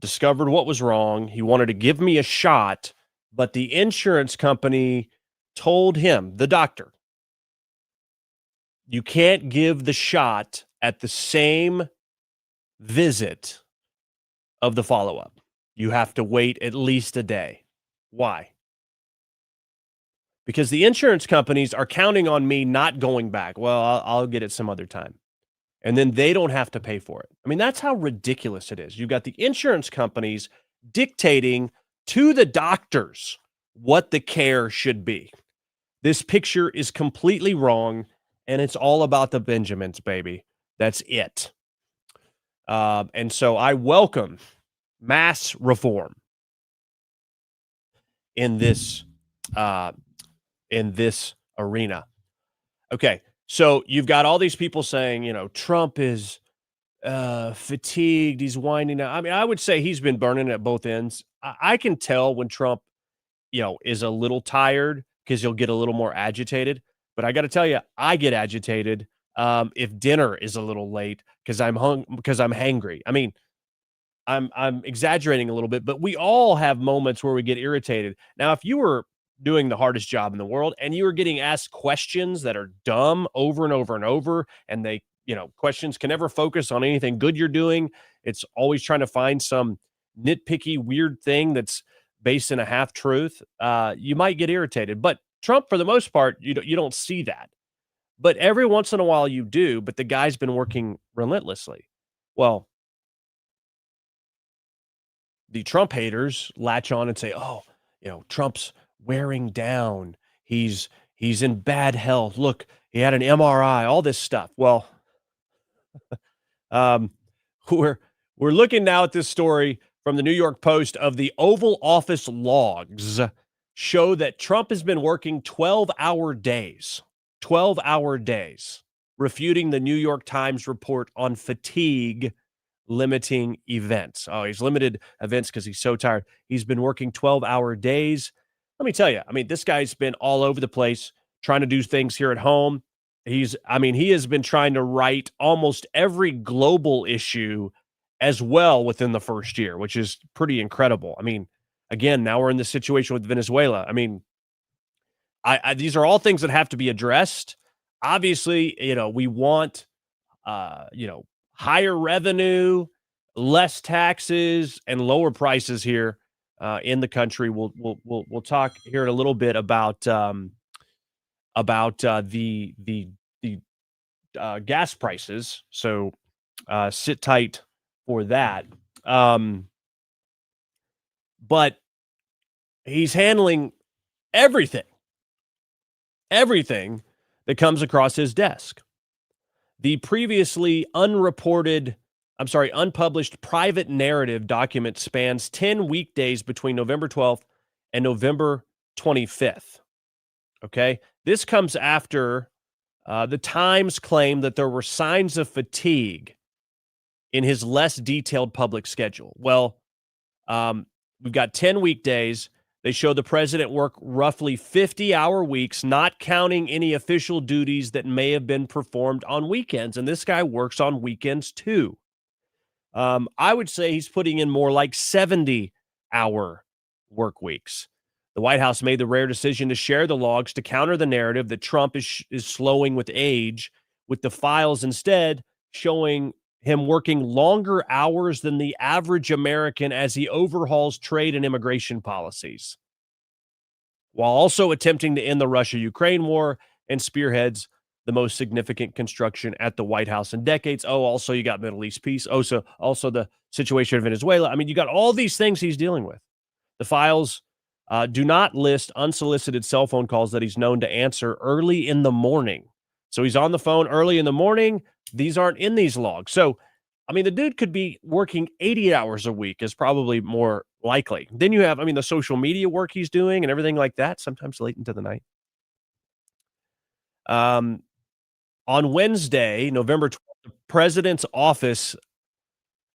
discovered what was wrong. He wanted to give me a shot, but the insurance company told him, the doctor, you can't give the shot at the same visit of the follow-up. You have to wait at least a day. Why? Because the insurance companies are counting on me not going back. Well, I'll get it some other time. And then they don't have to pay for it. I mean, that's how ridiculous it is. You've got the insurance companies dictating to the doctors what the care should be. This picture is completely wrong, and it's all about the Benjamins, baby. That's it. And so I welcome mass reform in this arena. Okay, so you've got all these people saying, Trump is fatigued. He's winding down. I mean, I would say he's been burning at both ends. I can tell when Trump, is a little tired because he'll get a little more agitated. But I got to tell you, I get agitated if dinner is a little late because I'm hangry. I mean, I'm exaggerating a little bit, but we all have moments where we get irritated. Now, if you were doing the hardest job in the world and you were getting asked questions that are dumb over and over and over, and they, questions can never focus on anything good you're doing. It's always trying to find some nitpicky, weird thing that's based in a half truth. You might get irritated, but Trump, for the most part, you don't see that. But every once in a while you do, but the guy's been working relentlessly. Well, the Trump haters latch on and say, "Oh, Trump's wearing down. He's in bad health. Look, he had an MRI, all this stuff." Well, we're looking now at this story from the New York Post of the Oval Office logs show that Trump has been working 12-hour days. 12-hour days, refuting the New York Times report on fatigue limiting events. Oh, he's limited events because he's so tired. He's been working 12-hour days. Let me tell you, this guy's been all over the place trying to do things here at home. He has been trying to write almost every global issue as well within the first year, which is pretty incredible. Again, now we're in this situation with Venezuela. These are all things that have to be addressed. Obviously, we want, higher revenue, less taxes, and lower prices here in the country. We'll talk here in a little bit about the gas prices. So sit tight for that. But he's handling everything that comes across his desk. The previously unpublished private narrative document spans 10 weekdays between November 12th and November 25th. Okay. This comes after the Times claimed that there were signs of fatigue in his less detailed public schedule. Well, we've got 10 weekdays. They show the president work roughly 50-hour weeks, not counting any official duties that may have been performed on weekends. And this guy works on weekends too. I would say he's putting in more like 70-hour work weeks. The White House made the rare decision to share the logs to counter the narrative that Trump is slowing with age, with the files instead showing him working longer hours than the average American as he overhauls trade and immigration policies, while also attempting to end the Russia-Ukraine war and spearheads the most significant construction at the White House in decades. Oh, also you got Middle East peace. Also the situation in Venezuela. You got all these things he's dealing with. The files do not list unsolicited cell phone calls that he's known to answer early in the morning. So he's on the phone early in the morning. These aren't in these logs. So, the dude could be working 80 hours a week is probably more likely. Then you have, the social media work he's doing and everything like that, sometimes late into the night. On Wednesday, November 12th, the president's office,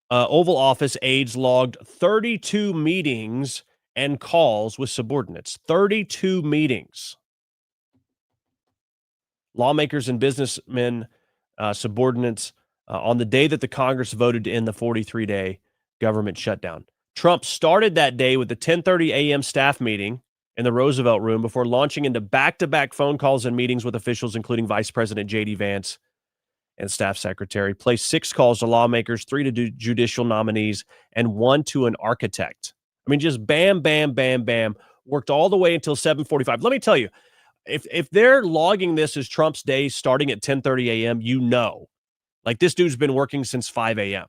Oval Office aides logged 32 meetings and calls with subordinates. 32 meetings. Lawmakers and businessmen, subordinates, on the day that the Congress voted to end the 43-day government shutdown. Trump started that day with the 10:30 a.m. staff meeting in the Roosevelt Room before launching into back-to-back phone calls and meetings with officials, including Vice President J.D. Vance and Staff Secretary. Placed 6 calls to lawmakers, 3 to judicial nominees, and 1 to an architect. Just bam, bam, bam, bam. Worked all the way until 7:45. Let me tell you, if they're logging this as Trump's day starting at 10:30 a.m., this dude's been working since 5 a.m.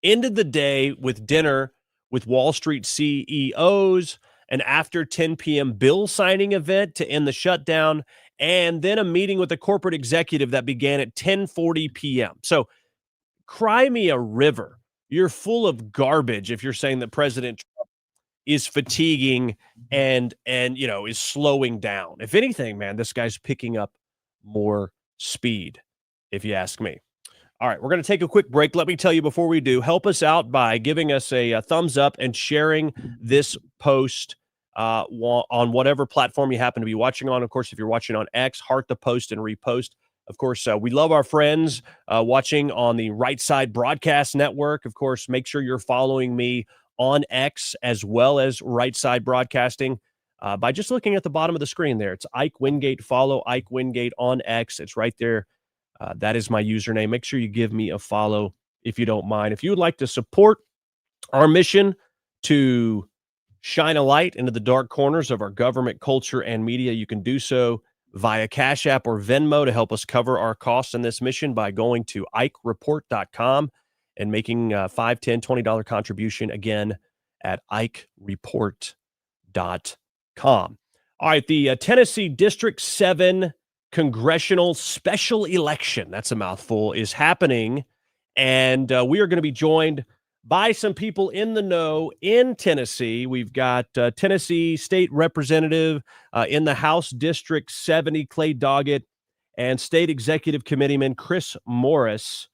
Ended the day with dinner with Wall Street CEOs, an after 10 p.m. bill signing event to end the shutdown, and then a meeting with a corporate executive that began at 10:40 p.m. So cry me a river. You're full of garbage if you're saying that President Trump is fatiguing and is slowing down. If anything, man, this guy's picking up more speed, if you ask me. All right, we're going to take a quick break. Let me tell you before we do, help us out by giving us a thumbs up and sharing this post on whatever platform you happen to be watching on. Of course, if you're watching on X, heart the post and repost. Of course, we love our friends watching on the Right Side Broadcast Network. Of course, make sure you're following me on X as well as Right Side Broadcasting by just looking at the bottom of the screen there. It's Ike Wingate. Follow Ike Wingate on X. It's right there. That is my username. Make sure you give me a follow if you don't mind. If you would like to support our mission to shine a light into the dark corners of our government, culture, and media, you can do so via Cash App or Venmo to help us cover our costs in this mission by going to IkeReport.com and making a $5, $10, $20 contribution again at IkeReport.com. All right, the Tennessee District 7 congressional special election, that's a mouthful, is happening, and we are going to be joined by some people in the know in Tennessee. We've got Tennessee State Representative in the House District 70, Clay Doggett, and State Executive Committeeman Chris Morris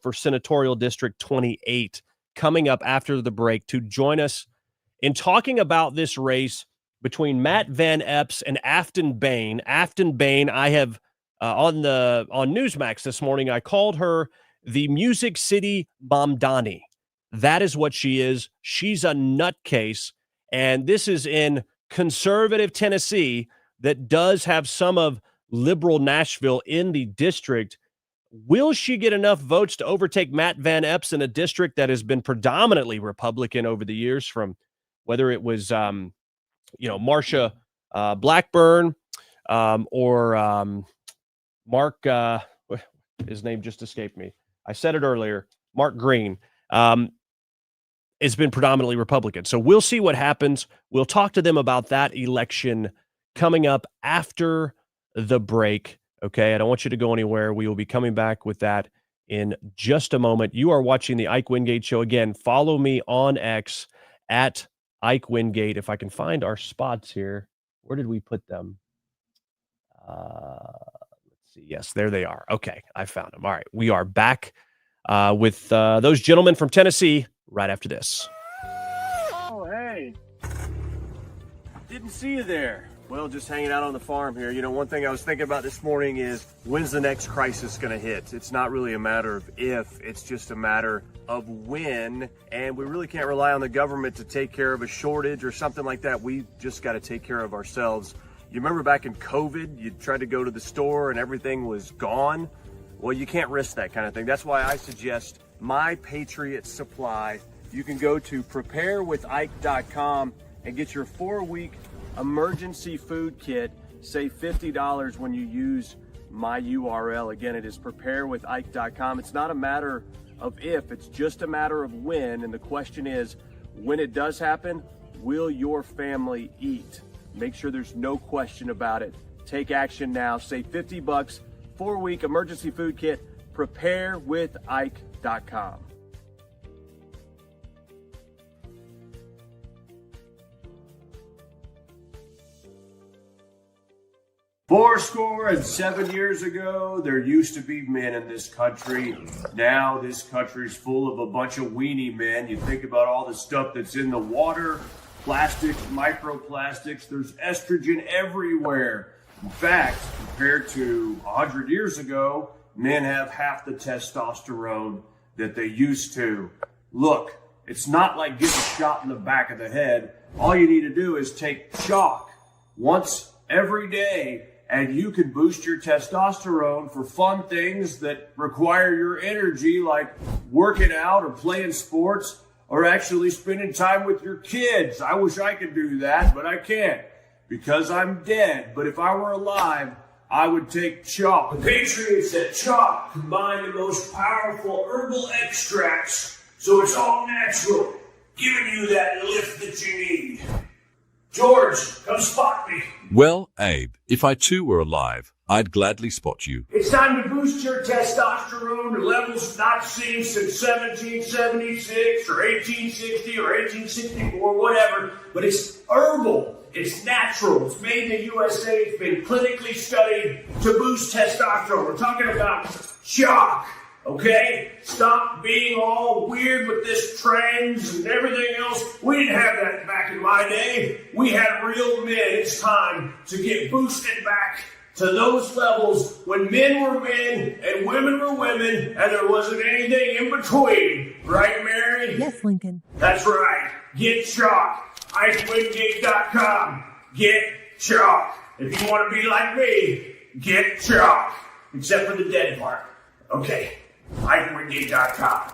for Senatorial District 28 coming up after the break to join us in talking about this race between Matt Van Epps and Afton Bain. Afton Bain, I have on Newsmax this morning, I called her the Music City Mamdani. That is what she is. She's a nutcase. And this is in conservative Tennessee that does have some of liberal Nashville in the district. Will she get enough votes to overtake Matt Van Epps in a district that has been predominantly Republican over the years, from whether it was, Marsha Blackburn or Mark, his name just escaped me. I said it earlier, Mark Green. It's been predominantly Republican. So we'll see what happens. We'll talk to them about that election coming up after the break. Okay, I don't want you to go anywhere. We will be coming back with that in just a moment. You are watching the Ike Wingate Show. Again, follow me on X at Ike Wingate. If I can find our spots here. Where did we put them? Let's see. Yes, there they are. Okay, I found them. All right, we are back with those gentlemen from Tennessee right after this. Oh, hey. Didn't see you there. Well, just hanging out on the farm here. You know, one thing I was thinking about this morning is, when's the next crisis going to hit? It's not really a matter of if, it's just a matter of when. And we really can't rely on the government to take care of a shortage or something like that. We just got to take care of ourselves. You remember back in COVID, you tried to go to the store and everything was gone? Well, you can't risk that kind of thing. That's why I suggest My Patriot Supply. You can go to preparewithike.com and get your 4-week emergency food kit. Save $50 when you use my URL. Again, it is preparewithike.com. It's not a matter of if, it's just a matter of when. And the question is, when it does happen, will your family eat? Make sure there's no question about it. Take action now. Save $50. 4-week emergency food kit. Preparewithike.com. Fourscore and 7 years ago, there used to be men in this country. Now this country's full of a bunch of weenie men. You think about all the stuff that's in the water, plastics, microplastics, there's estrogen everywhere. In fact, compared to 100 years ago, men have half the testosterone that they used to. Look, it's not like getting shot in the back of the head. All you need to do is take chalk once every day, and you can boost your testosterone for fun things that require your energy, like working out or playing sports or actually spending time with your kids. I wish I could do that, but I can't because I'm dead. But if I were alive, I would take chalk. The Patriots at Chalk combine the most powerful herbal extracts, so it's all natural, giving you that lift that you need. George, come spot me. Well, Abe, if I too were alive, I'd gladly spot you. It's time to boost your testosterone to levels not seen since 1776 or 1860 or 1864, whatever. But it's herbal. It's natural. It's made in the USA. It's been clinically studied to boost testosterone. We're talking about chalk. Okay? Stop being all weird with this trends and everything else. We didn't have that back in my day. We had real men. It's time to get boosted back to those levels when men were men and women were women and there wasn't anything in between. Right, Mary? Yes, Lincoln. That's right. Get chalk. IkeWingate.com. Get chalk. If you want to be like me, get chalk. Except for the dead part. Okay. IkeWingate.com.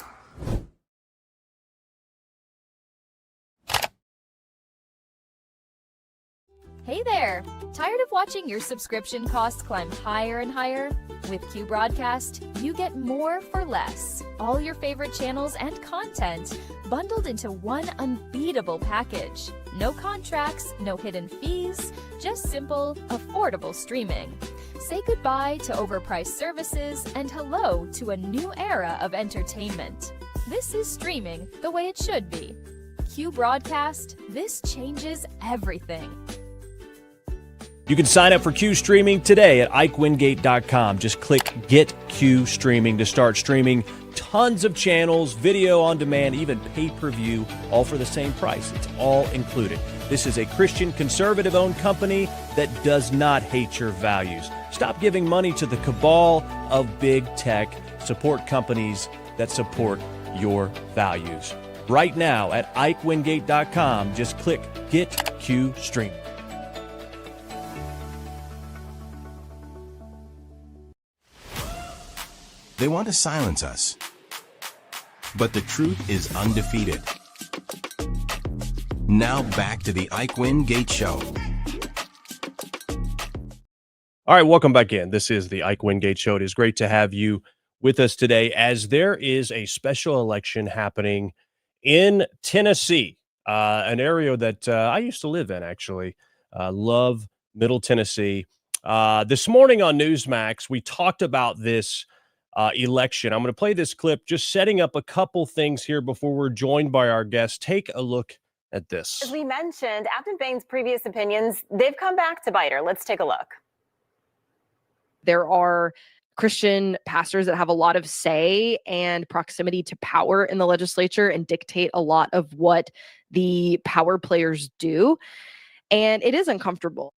Hey there! Tired of watching your subscription costs climb higher and higher? With Q Broadcast, you get more for less. All your favorite channels and content bundled into one unbeatable package. No contracts, no hidden fees, just simple, affordable streaming. Say goodbye to overpriced services and hello to a new era of entertainment. This is streaming the way it should be. Q Broadcast, this changes everything. You can sign up for Q Streaming today at IkeWingate.com. Just click Get Q Streaming to start streaming tons of channels, video on demand, even pay-per-view, all for the same price. It's all included. This is a Christian conservative-owned company that does not hate your values. Stop giving money to the cabal of big tech. Support companies that support your values. Right now at IkeWingate.com, just click Get Q Streaming. They want to silence us. But the truth is undefeated. Now back to the Ike Wingate Show. All right, welcome back in. This is the Ike Wingate Show. It is great to have you with us today as there is a special election happening in Tennessee, an area that I used to live in, actually. Love Middle Tennessee. This morning on Newsmax, we talked about this election. I'm going to play this clip, just setting up a couple things here before we're joined by our guest. Take a look at this. As we mentioned, Afton Bain's previous opinions, they've come back to bite her. Let's take a look. There are Christian pastors that have a lot of say and proximity to power in the legislature and dictate a lot of what the power players do. And it is uncomfortable.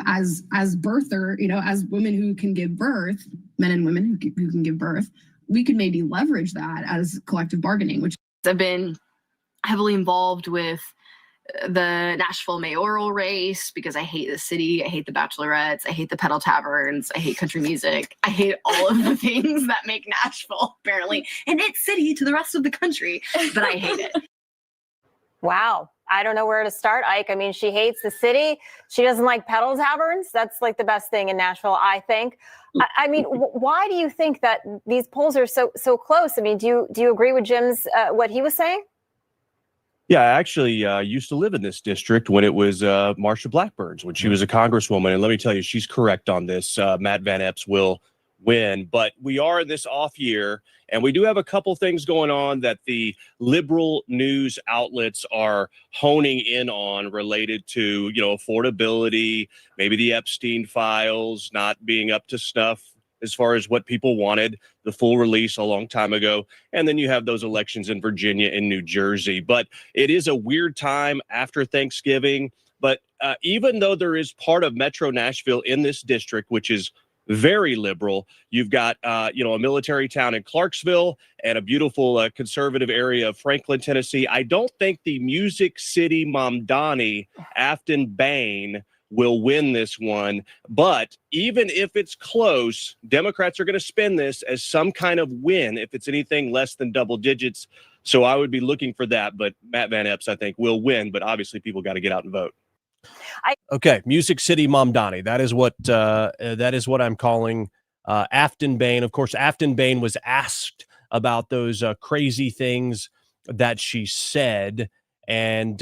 As birther, as women who can give birth, men and women who can give birth, we could maybe leverage that as collective bargaining, which I've been heavily involved with the Nashville mayoral race because I hate the city. I hate the bachelorettes. I hate the pedal taverns. I hate country music. I hate all of the things that make Nashville apparently an it city to the rest of the country, but I hate it. Wow. I don't know where to start, Ike. I mean, she hates the city. She doesn't like pedal taverns. That's like the best thing in Nashville, I think. I mean, why do you think that these polls are so close? I mean, do you agree with Jim's what he was saying? Yeah, I actually used to live in this district when it was Marsha Blackburn's, when she was a congresswoman. And let me tell you, she's correct on this. Matt Van Epps will win. But we are in this off year, and we do have a couple things going on that the liberal news outlets are honing in on related to, affordability, maybe the Epstein files not being up to snuff as far as what people wanted, the full release a long time ago. And then you have those elections in Virginia and New Jersey. But it is a weird time after Thanksgiving. But even though there is part of Metro Nashville in this district, which is very liberal, you've got, a military town in Clarksville and a beautiful conservative area of Franklin, Tennessee. I don't think the Music City Mamdani, Afton Bain, will win this one. But even if it's close, Democrats are going to spin this as some kind of win if it's anything less than double digits. So I would be looking for that. But Matt Van Epps, I think, will win. But obviously, people got to get out and vote. Okay, Music City Mamdani. That is what I'm calling Afton Bain. Of course, Afton Bain was asked about those crazy things that she said. And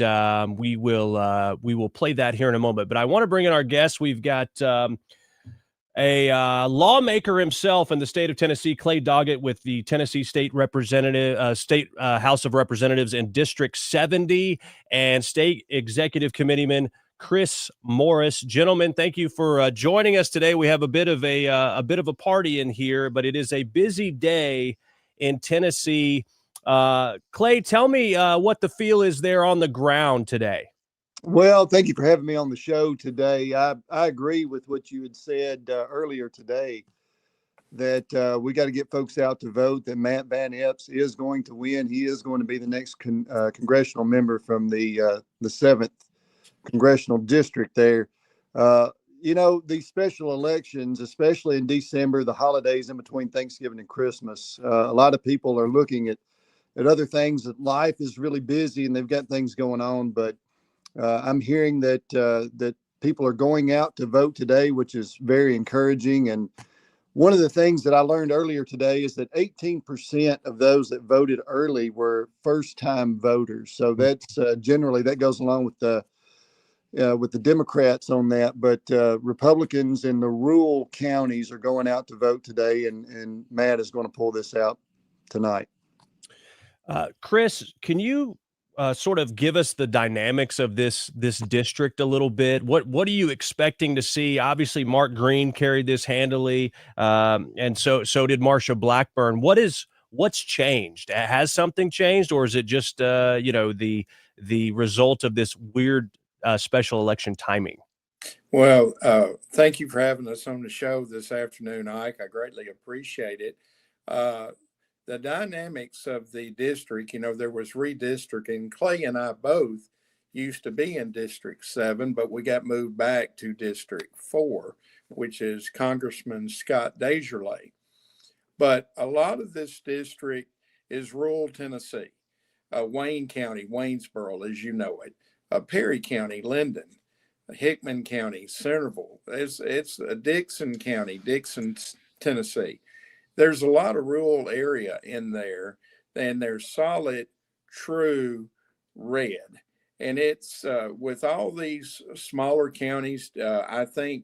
we will play that here in a moment. But I want to bring in our guest. We've got a lawmaker himself in the state of Tennessee, Clay Doggett, with the Tennessee State House of Representatives in District 70, and State Executive Committeeman Chris Morris. Gentlemen, thank you for joining us today. We have a bit of a party in here, but it is a busy day in Tennessee. Clay, tell me what the feel is there on the ground today. Well, thank you for having me on the show today. I agree with what you had said earlier today, that we got to get folks out to vote, that Matt Van Epps is going to win. He is going to be the next congressional member from the 7th congressional district there. These special elections, especially in December, the holidays in between Thanksgiving and Christmas, a lot of people are looking at other things. That life is really busy and they've got things going on, but I'm hearing that people are going out to vote today, which is very encouraging. And one of the things that I learned earlier today is that 18% of those that voted early were first-time voters. So that's generally that goes along with the Democrats on that. But Republicans in the rural counties are going out to vote today, and Matt is going to pull this out tonight. Chris, can you sort of give us the dynamics of this district a little bit? What are you expecting to see? Obviously, Mark Green carried this handily, and so did Marsha Blackburn. What's changed? Has something changed, or is it just the result of this weird special election timing? Well, thank you for having us on the show this afternoon, Ike. I greatly appreciate it. The dynamics of the district, there was redistricting. Clay and I both used to be in District 7, but we got moved back to District 4, which is Congressman Scott Desjardins. But a lot of this district is rural Tennessee, Wayne County, Waynesboro, as you know it, Perry County, Linden, Hickman County, Centerville. It's Dixon County, Dixon, Tennessee. There's a lot of rural area in there, and there's solid, true red. And it's with all these smaller counties, I think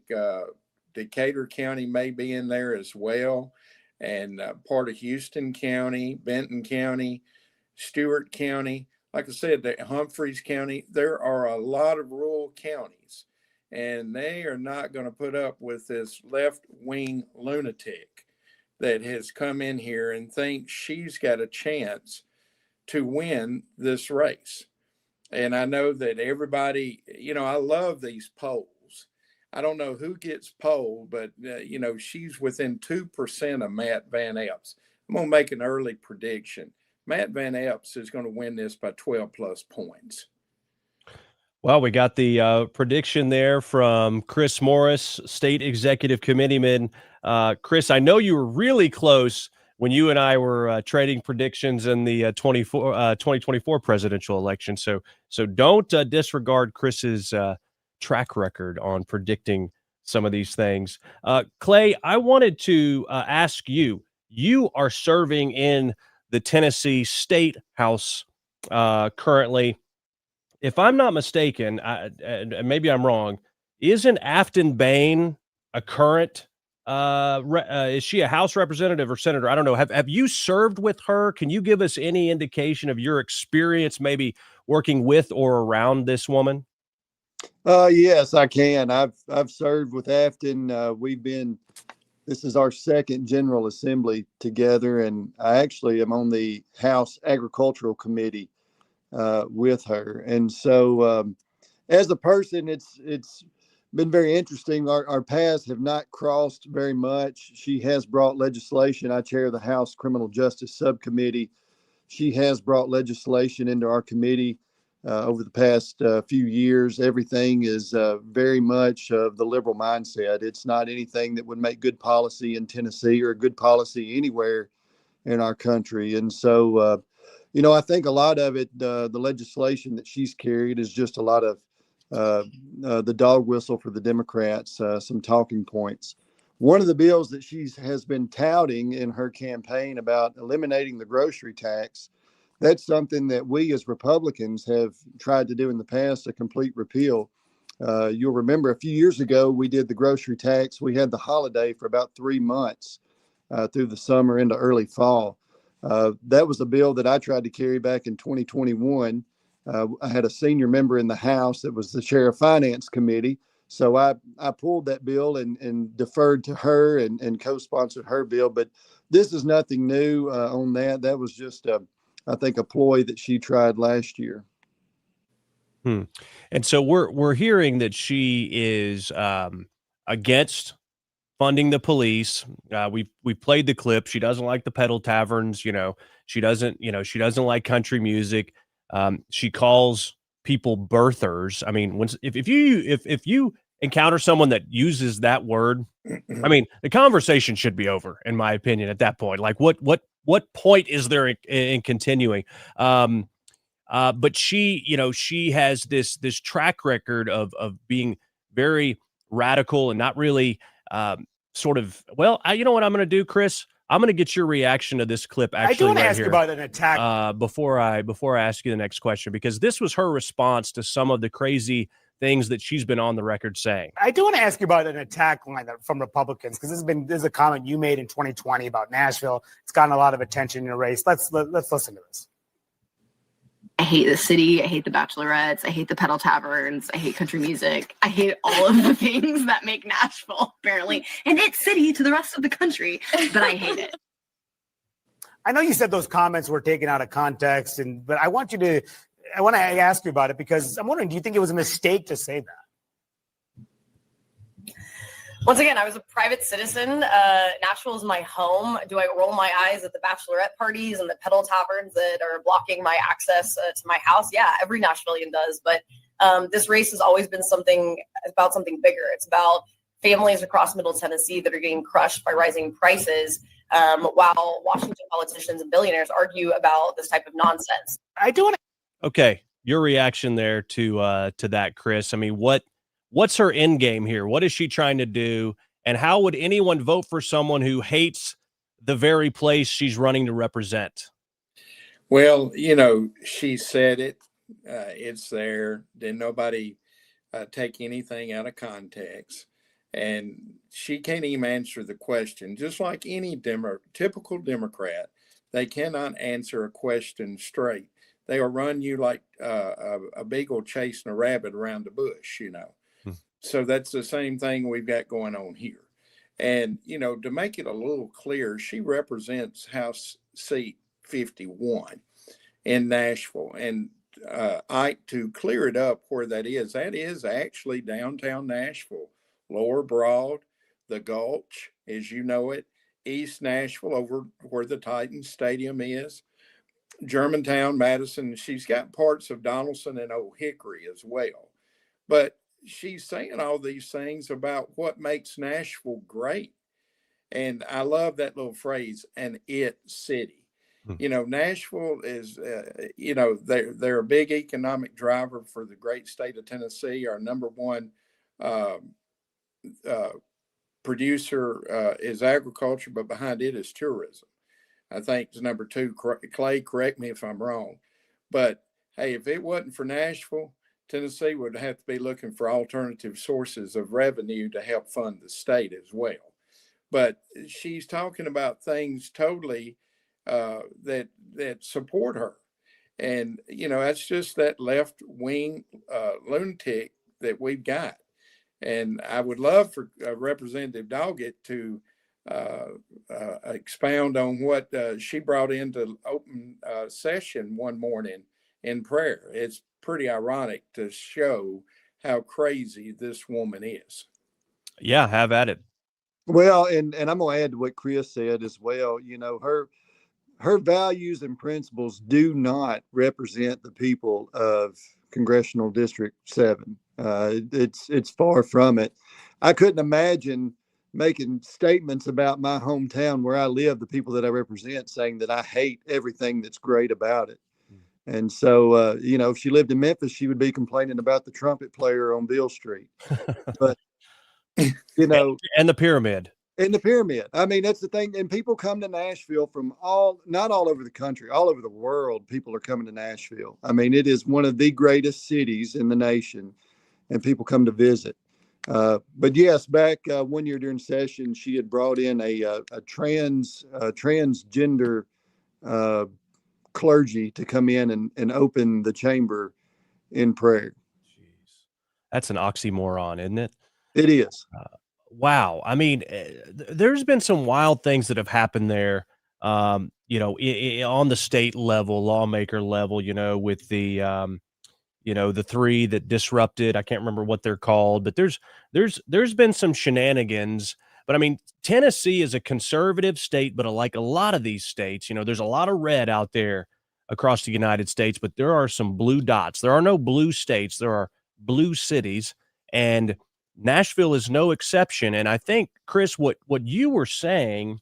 Decatur County may be in there as well, and part of Houston County, Benton County, Stewart County. Like I said, Humphreys County, there are a lot of rural counties, and they are not going to put up with this left-wing lunatic that has come in here and thinks she's got a chance to win this race. And I know that everybody, I love these polls. I don't know who gets polled, but, she's within 2% of Matt Van Epps. I'm going to make an early prediction. Matt Van Epps is going to win this by 12 plus points. Well, we got the prediction there from Chris Morris, State Executive Committeeman. Chris, I know you were really close when you and I were trading predictions in the 2024 presidential election. So don't disregard Chris's track record on predicting some of these things. Clay, I wanted to ask you. You are serving in the Tennessee State House currently. If I'm not mistaken, and maybe I'm wrong, isn't Afton Bain a current? Is she a House representative or senator? I don't know. Have you served with her? Can you give us any indication of your experience, maybe working with or around this woman? Yes, I can. I've served with Afton. This is our second General Assembly together, and I actually am on the House Agricultural Committee with her. And so as a person, it's been very interesting. Our paths have not crossed very much. She has brought legislation. I chair the House Criminal Justice Subcommittee. She has brought legislation into our committee over the past few years. Everything is very much of the liberal mindset. It's not anything that would make good policy in Tennessee or good policy anywhere in our country. And so, I think a lot of it, the legislation that she's carried is just a lot of the dog whistle for the Democrats, some talking points. One of the bills that she has been touting in her campaign about eliminating the grocery tax, that's something that we as Republicans have tried to do in the past, a complete repeal. You'll remember a few years ago, we did the grocery tax. We had the holiday for about 3 months through the summer into early fall. That was a bill that I tried to carry back in 2021. I had a senior member in the House that was the chair of Finance Committee. So I pulled that bill and deferred to her and co-sponsored her bill. But this is nothing new on that. That was just, I think, a ploy that she tried last year. And so we're hearing that she is against funding the police. We played the clip. She doesn't like the pedal taverns. She doesn't like country music. She calls people birthers. I mean, if you encounter someone that uses that word, I mean, the conversation should be over, in my opinion, at that point. Like, what point is there in continuing? But she has this track record of being very radical and not really sort of. Well, you know what I'm going to do, Chris? I'm going to get your reaction to this clip. Actually, I do want to right ask here, you about an attack. before I ask you the next question, because this was her response to some of the crazy things that she's been on the record saying. I do want to ask you about an attack line from Republicans, because this is a comment you made in 2020 about Nashville. It's gotten a lot of attention in your race. Let's listen to this. I hate the city. I hate the bachelorettes. I hate the pedal taverns. I hate country music. I hate all of the things that make Nashville, apparently, an it city to the rest of the country, but I hate it. I know you said those comments were taken out of context, but I want to ask you about it, because I'm wondering, do you think it was a mistake to say that? Once again, I was a private citizen. Nashville is my home. Do I roll my eyes at the bachelorette parties and the pedal taverns that are blocking my access to my house? Yeah, every Nashvilleian does. But this race has always been about something bigger. It's about families across Middle Tennessee that are getting crushed by rising prices, while Washington politicians and billionaires argue about this type of nonsense. I do want to. Okay, your reaction there to that, Chris. I mean, what's her end game here? What is she trying to do? And how would anyone vote for someone who hates the very place she's running to represent? Well, she said it. It's there. Didn't nobody take anything out of context. And she can't even answer the question. Just like any typical Democrat, they cannot answer a question straight. They will run you like a beagle chasing a rabbit around the bush, So that's the same thing we've got going on here. And, to make it a little clear, she represents House Seat 51 in Nashville. And Ike, to clear it up where that is actually downtown Nashville, Lower Broad, the Gulch, as you know it, East Nashville, over where the Titans Stadium is, Germantown, Madison. She's got parts of Donaldson and Old Hickory as well. But she's saying all these things about what makes Nashville great. And I love that little phrase, an it city. Nashville is, they're a big economic driver for the great state of Tennessee. Our number one producer is agriculture, but behind it is tourism. I think it's number two. Clay, correct me if I'm wrong. But hey, if it wasn't for Nashville, Tennessee would have to be looking for alternative sources of revenue to help fund the state as well. But she's talking about things totally that support her. And, that's just that left wing lunatic that we've got. And I would love for Representative Doggett to expound on what she brought into open session one morning in prayer. It's pretty ironic to show how crazy this woman is. Yeah, have at it. Well, and I'm going to add to what Chris said as well. Her values and principles do not represent the people of Congressional District 7. It's far from it. I couldn't imagine making statements about my hometown where I live, the people that I represent, saying that I hate everything that's great about it. And so, if she lived in Memphis, she would be complaining about the trumpet player on Beale Street. But, and the pyramid. And the pyramid. I mean, that's the thing. And people come to Nashville from not all over the country, all over the world. People are coming to Nashville. I mean, it is one of the greatest cities in the nation, and people come to visit. But yes, back 1 year during session, she had brought in a transgender clergy to come in and open the chamber in prayer. Jeez. That's an oxymoron, isn't it? It is. Wow. I mean, there's been some wild things that have happened there, on the state level, lawmaker level, with the, the three that disrupted. I can't remember what they're called, but there's been some shenanigans. But I mean, Tennessee is a conservative state, but like a lot of these states, there's a lot of red out there across the United States, but there are some blue dots. There are no blue states. There are blue cities, and Nashville is no exception. And I think, Chris, what you were saying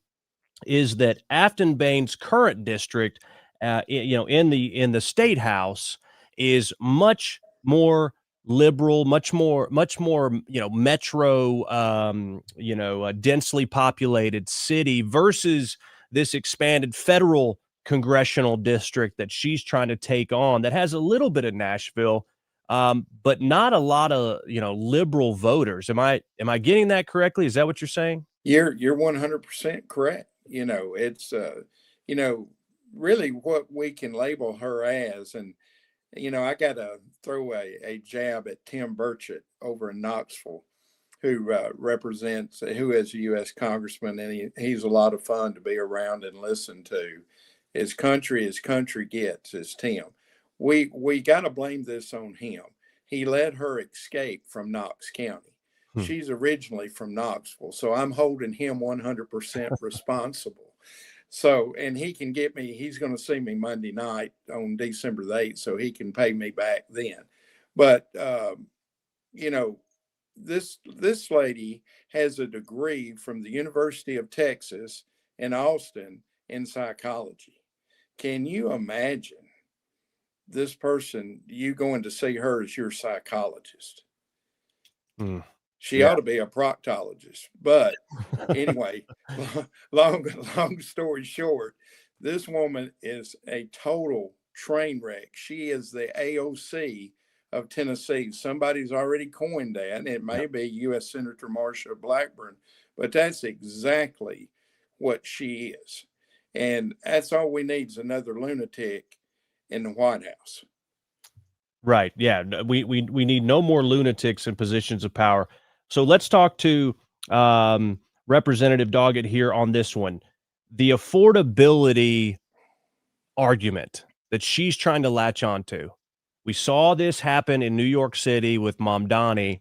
is that Afton Bain's current district, in the state house, is much more liberal, much more, metro, densely populated city versus this expanded federal congressional district that she's trying to take on that has a little bit of Nashville, but not a lot of, liberal voters. Am I getting that correctly? Is that what you're saying? You're 100% correct. It's, really what we can label her as. And, I got to throw a jab at Tim Burchett over in Knoxville, who who is a U.S. congressman, and he's a lot of fun to be around and listen to. As country gets, is Tim. We got to blame this on him. He let her escape from Knox County. She's originally from Knoxville, so I'm holding him 100% responsible. So, and he can get me, he's going to see me Monday night on December the 8th, so he can pay me back then. But, this lady has a degree from the University of Texas in Austin in psychology. Can you imagine this person, you going to see her as your psychologist? She ought to be a proctologist. But anyway, long story short, this woman is a total train wreck. She is the AOC of Tennessee. Somebody's already coined that, and it may be U.S. Senator Marsha Blackburn, but that's exactly what she is. And that's all we need is another lunatic in the White House. Right. Yeah. We need no more lunatics in positions of power. So let's talk to Representative Doggett here on this one. The affordability argument that she's trying to latch onto. We saw this happen in New York City with Mamdani.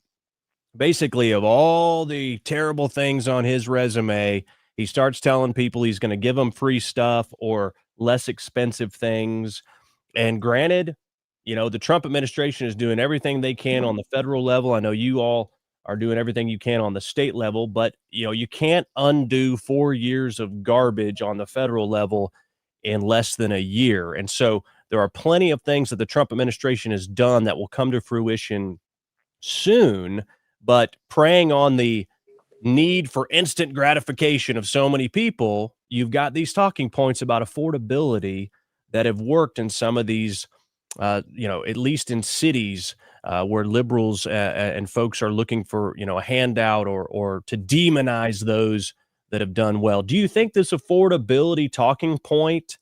Basically, of all the terrible things on his resume, he starts telling people he's going to give them free stuff or less expensive things. And granted, the Trump administration is doing everything they can on the federal level. I know you all are doing everything you can on the state level, but you can't undo 4 years of garbage on the federal level in less than a year. And so there are plenty of things that the Trump administration has done that will come to fruition soon, but preying on the need for instant gratification of so many people, you've got these talking points about affordability that have worked in some of these, at least in cities where liberals and folks are looking for, a handout or to demonize those that have done well. Do you think this affordability talking point,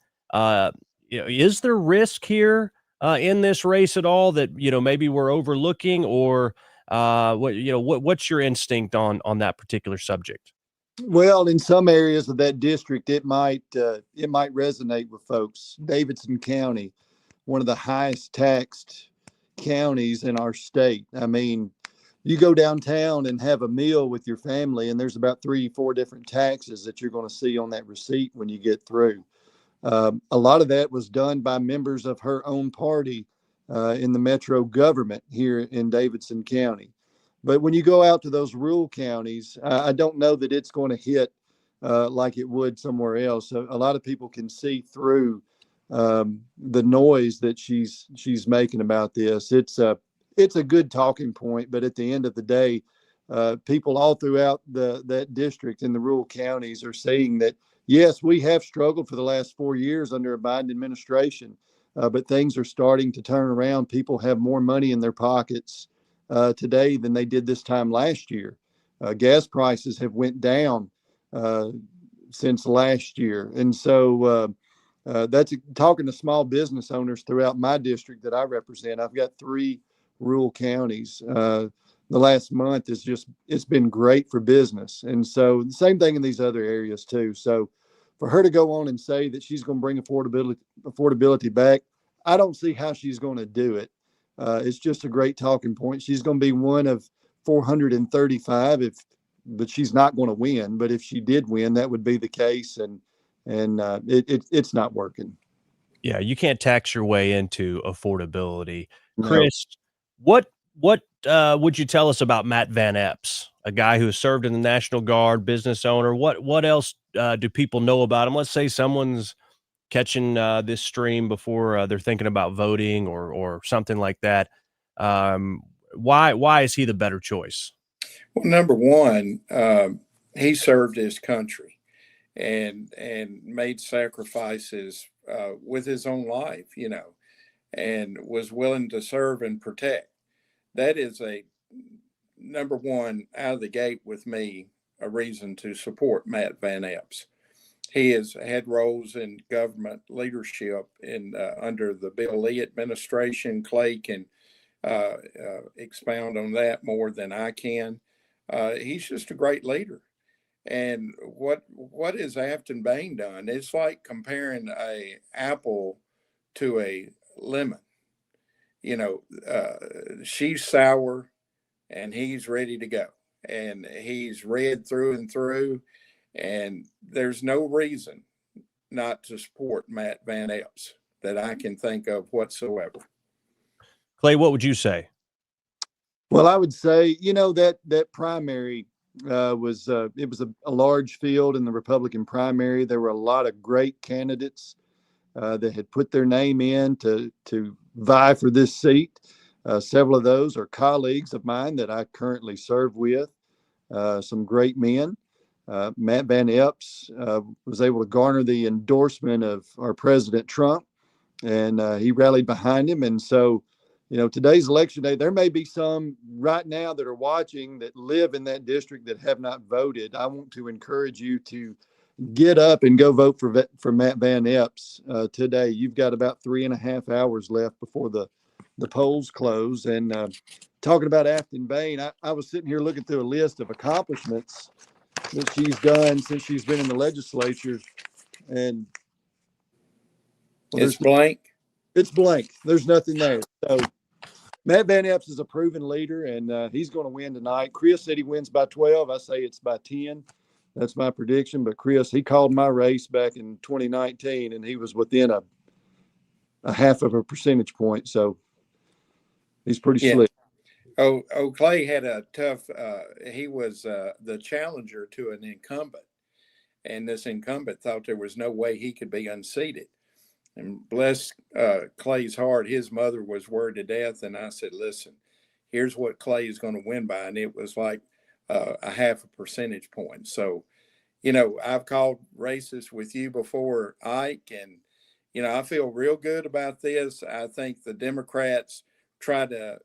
is there risk here in this race at all that, maybe we're overlooking, or what's your instinct on that particular subject? Well, in some areas of that district, it might resonate with folks. Davidson County, one of the highest taxed counties in our state. I mean, you go downtown and have a meal with your family, and there's about 3-4 different taxes that you're going to see on that receipt when you get through. A lot of that was done by members of her own party in the metro government here in Davidson County. But when you go out to those rural counties, I don't know that it's going to hit like it would somewhere else. So a lot of people can see through the noise that she's making about this. It's a good talking point, but at the end of the day, people all throughout that district in the rural counties are saying that, yes, we have struggled for the last 4 years under a Biden administration, but things are starting to turn around. People have more money in their pockets today than they did this time last year. Gas prices have went down since last year. And so that's talking to small business owners throughout my district that I represent. I've got 3 rural counties. The last month it's been great for business. And so the same thing in these other areas too. So for her to go on and say that she's going to bring affordability back, I don't see how she's going to do it. It's just a great talking point. She's going to be one of 435 but she's not going to win. But if she did win, that would be the case. And it's not working. Yeah, you can't tax your way into affordability. No. Chris, what would you tell us about Matt Van Epps, a guy who served in the National Guard, business owner? What else do people know about him? Let's say someone's catching this stream before they're thinking about voting or something like that. Why is he the better choice? Well, number one, he served his country and made sacrifices with his own life, and was willing to serve and protect. That is a number one out of the gate with me, a reason to support Matt Van Epps. He has had roles in government leadership under the Bill Lee administration. Clay can expound on that more than I can. He's just a great leader. And what has Afton Bain done? It's like comparing a apple to a lemon. She's sour and he's ready to go. And he's red through and through. And there's no reason not to support Matt Van Epps that I can think of whatsoever. Clay, what would you say? Well, I would say, that primary was a large field in the Republican primary. There were a lot of great candidates that had put their name in to vie for this seat. Several of those are colleagues of mine that I currently serve with, some great men. Matt Van Epps was able to garner the endorsement of our President Trump, and he rallied behind him. And so, today's election day, there may be some right now that are watching that live in that district that have not voted. I want to encourage you to get up and go vote for Matt Van Epps today. You've got about 3.5 hours left before the polls close. And talking about Afton Bain, I was sitting here looking through a list of accomplishments that she's done since she's been in the legislature, and it's blank. It's blank. There's nothing there. So Matt Van Epps is a proven leader, and he's going to win tonight. Chris said he wins by 12. I say it's by 10. That's my prediction. But Chris, he called my race back in 2019, and he was within a half of a percentage point. So he's pretty slick. Oh, Clay had a tough, he was the challenger to an incumbent. And this incumbent thought there was no way he could be unseated. And bless Clay's heart, his mother was worried to death. And I said, listen, here's what Clay is going to win by. And it was like a half a percentage point. So, I've called races with you before, Ike, and, I feel real good about this. I think the Democrats try to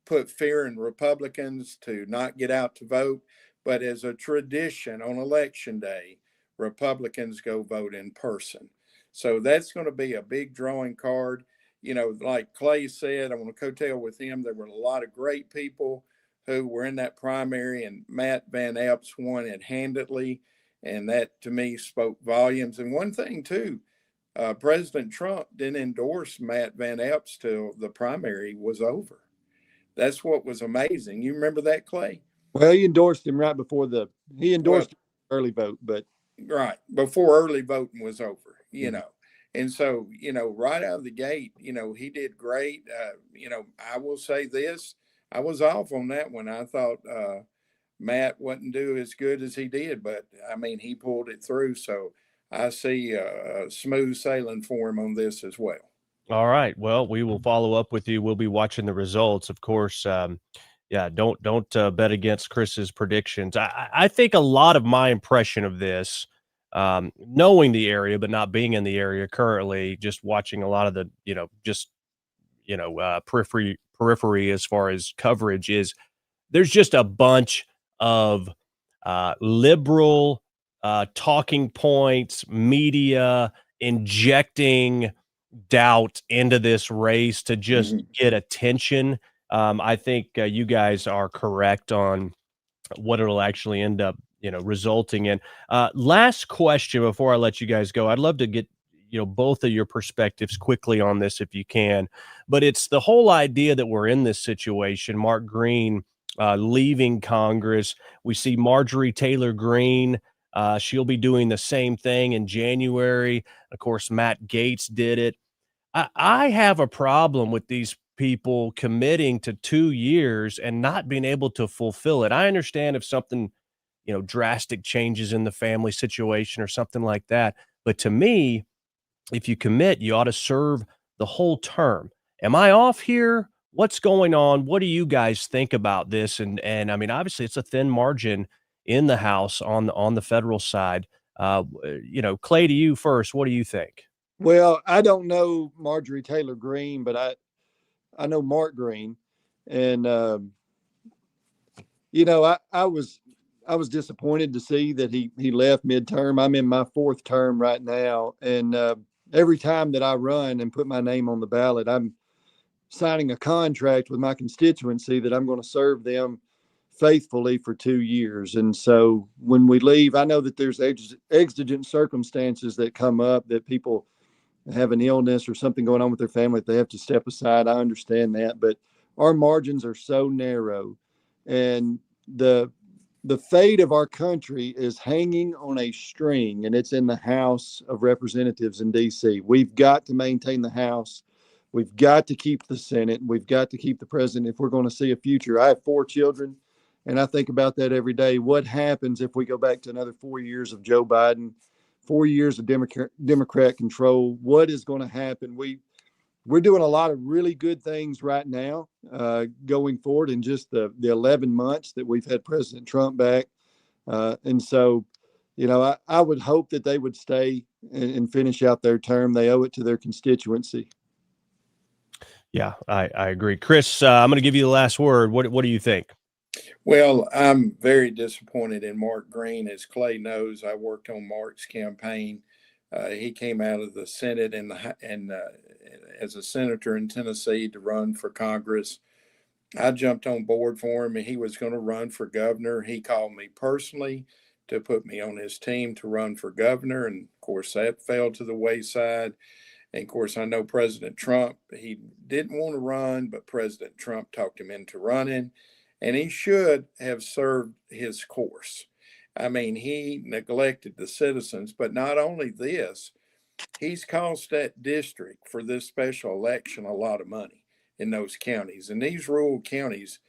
put fear in Republicans to not get out to vote. But as a tradition on election day, Republicans go vote in person. So that's going to be a big drawing card. Like Clay said, I want to coattail with him. There were a lot of great people who were in that primary, and Matt Van Epps won it handedly. And that, to me, spoke volumes. And one thing, too, President Trump didn't endorse Matt Van Epps till the primary was over. That's what was amazing. You remember that, Clay? Well, he endorsed him right before he endorsed early vote, but right before early voting was over, And so, right out of the gate, he did great. I will say this, I was off on that one. I thought Matt wouldn't do as good as he did, but I mean, he pulled it through. So I see smooth sailing for him on this as well. All right. Well, we will follow up with you. We'll be watching the results, of course. Don't bet against Chris's predictions. I think a lot of my impression of this, knowing the area but not being in the area currently, just watching a lot of the periphery as far as coverage, is there's just a bunch of liberal talking points, media injecting doubt into this race to just get attention. I think you guys are correct on what it'll actually end up, resulting in. Last question before I let you guys go. I'd love to get both of your perspectives quickly on this if you can. But it's the whole idea that we're in this situation. Mark Green leaving Congress. We see Marjorie Taylor Greene. She'll be doing the same thing in January. Of course, Matt Gaetz did it. I have a problem with these people committing to 2 years and not being able to fulfill it. I understand if something, drastic changes in the family situation or something like that. But to me, if you commit, you ought to serve the whole term. Am I off here? What's going on? What do you guys think about this? And I mean, obviously, it's a thin margin in the House on the federal side. Clay, to you first. What do you think? Well, I don't know Marjorie Taylor Greene, but I know Mark Green, and I was disappointed to see that he left midterm. I'm in my 4th term right now, and every time that I run and put my name on the ballot, I'm signing a contract with my constituency that I'm going to serve them faithfully for 2 years. And so when we leave, I know that there's exigent circumstances that come up, that people have an illness or something going on with their family, they have to step aside. I understand that, but our margins are so narrow, and the fate of our country is hanging on a string, and it's in the House of Representatives in DC. We've got to maintain the House. We've got to keep the Senate. We've got to keep the president if we're going to see a future. I have 4 children, and I think about that every day. What happens if we go back to another 4 years of Joe Biden, 4 years of Democrat control? What is going to happen? We're doing a lot of really good things right now, going forward in just the 11 months that we've had President Trump back. And so, I would hope that they would stay and finish out their term. They owe it to their constituency. Yeah, I agree. Chris, I'm going to give you the last word. What do you think? Well, I'm very disappointed in Mark Green. As Clay knows, I worked on Mark's campaign. He came out of the Senate and as a senator in Tennessee to run for Congress. I jumped on board for him, and he was going to run for governor. He called me personally to put me on his team to run for governor, and of course that fell to the wayside. And of course, I know President Trump, he didn't want to run, but President Trump talked him into running, and he should have served his course. I mean, he neglected the citizens, but not only this, he's cost that district for this special election a lot of money in those counties. And these rural counties,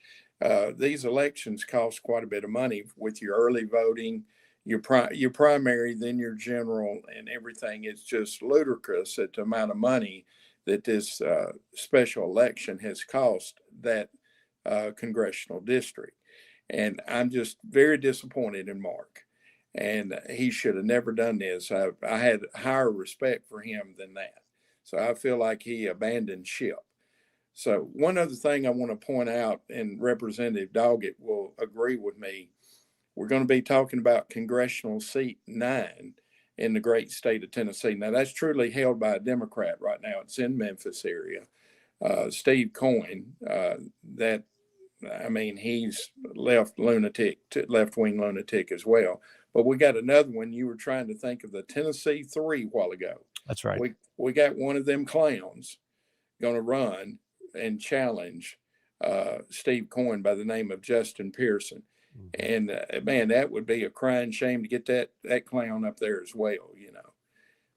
these elections cost quite a bit of money with your early voting, your primary, then your general, and everything. It's just ludicrous at the amount of money that this special election has cost that congressional district. And I'm just very disappointed in Mark. And he should have never done this. I had higher respect for him than that. So I feel like he abandoned ship. So one other thing I want to point out, and Representative Doggett will agree with me, we're going to be talking about congressional seat 9 in the great state of Tennessee. Now, that's truly held by a Democrat right now. It's in Memphis area. Steve Coyne, he's left-wing lunatic as well. But we got another one. You were trying to think of the Tennessee 3 a while ago. That's right. We got one of them clowns going to run and challenge Steve Coyne by the name of Justin Pearson. And man, that would be a crying shame to get that clown up there as well,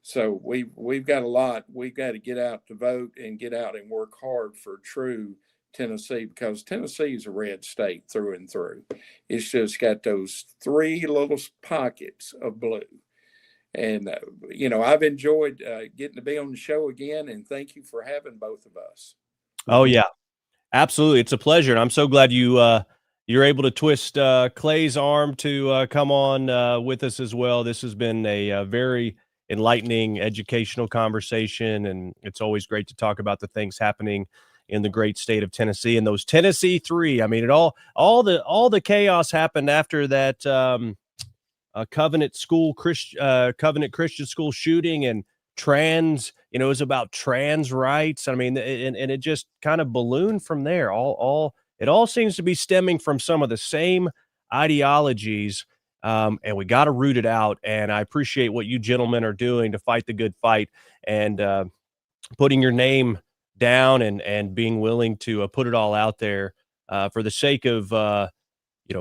So we've got a lot. We've got to get out to vote and get out and work hard for true Tennessee, because Tennessee is a red state through and through. It's just got those 3 little pockets of blue. And, I've enjoyed getting to be on the show again, and thank you for having both of us. Oh, yeah, absolutely. It's a pleasure. And I'm so glad you're able to twist Clay's arm to come on with us as well. This has been a very enlightening, educational conversation, and it's always great to talk about the things happening in the great state of Tennessee and those Tennessee 3. I mean, all the chaos happened after that Covenant Christian school shooting, and trans. It was about trans rights. I mean, and it just kind of ballooned from there. It all seems to be stemming from some of the same ideologies and we got to root it out. And I appreciate what you gentlemen are doing to fight the good fight and putting your name down and being willing to put it all out there for the sake of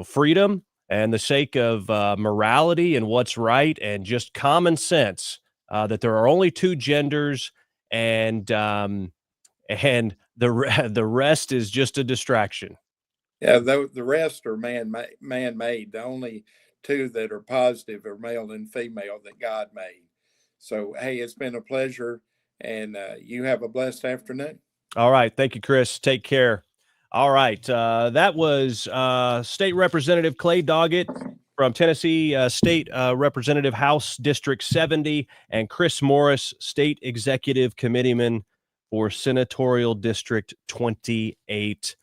freedom and the sake of morality and what's right and just common sense, that there are only two genders, and the rest is just a distraction. Yeah, the rest are man-made. The only two that are positive are male and female that God made. So, hey, it's been a pleasure, and you have a blessed afternoon. All right. Thank you, Chris. Take care. All right. That was State Representative Clay Doggett from Tennessee, State Representative House District 70, and Chris Morris, State Executive Committeeman for Senatorial District 28,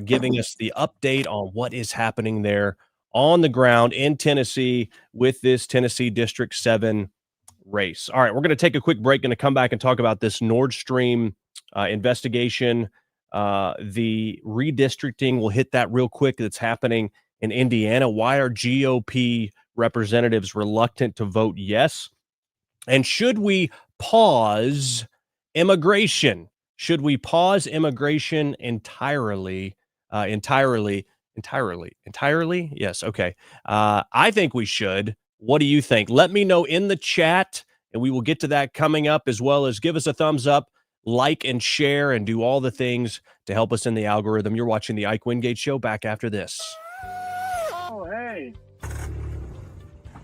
giving us the update on what is happening there on the ground in Tennessee with this Tennessee District 7 race. All right, we're going to take a quick break and to come back and talk about this Nord Stream investigation. The redistricting, we'll hit that real quick, that's happening in Indiana. Why are GOP representatives reluctant to vote yes? And should we pause immigration? Should we pause immigration entirely? Entirely? Yes. Okay. I think we should. What do you think? Let me know in the chat, and we will get to that coming up, as well as give us a thumbs up, like and share, and do all the things to help us in the algorithm. You're watching the Ike Wingate Show. Back after this. Oh, hey.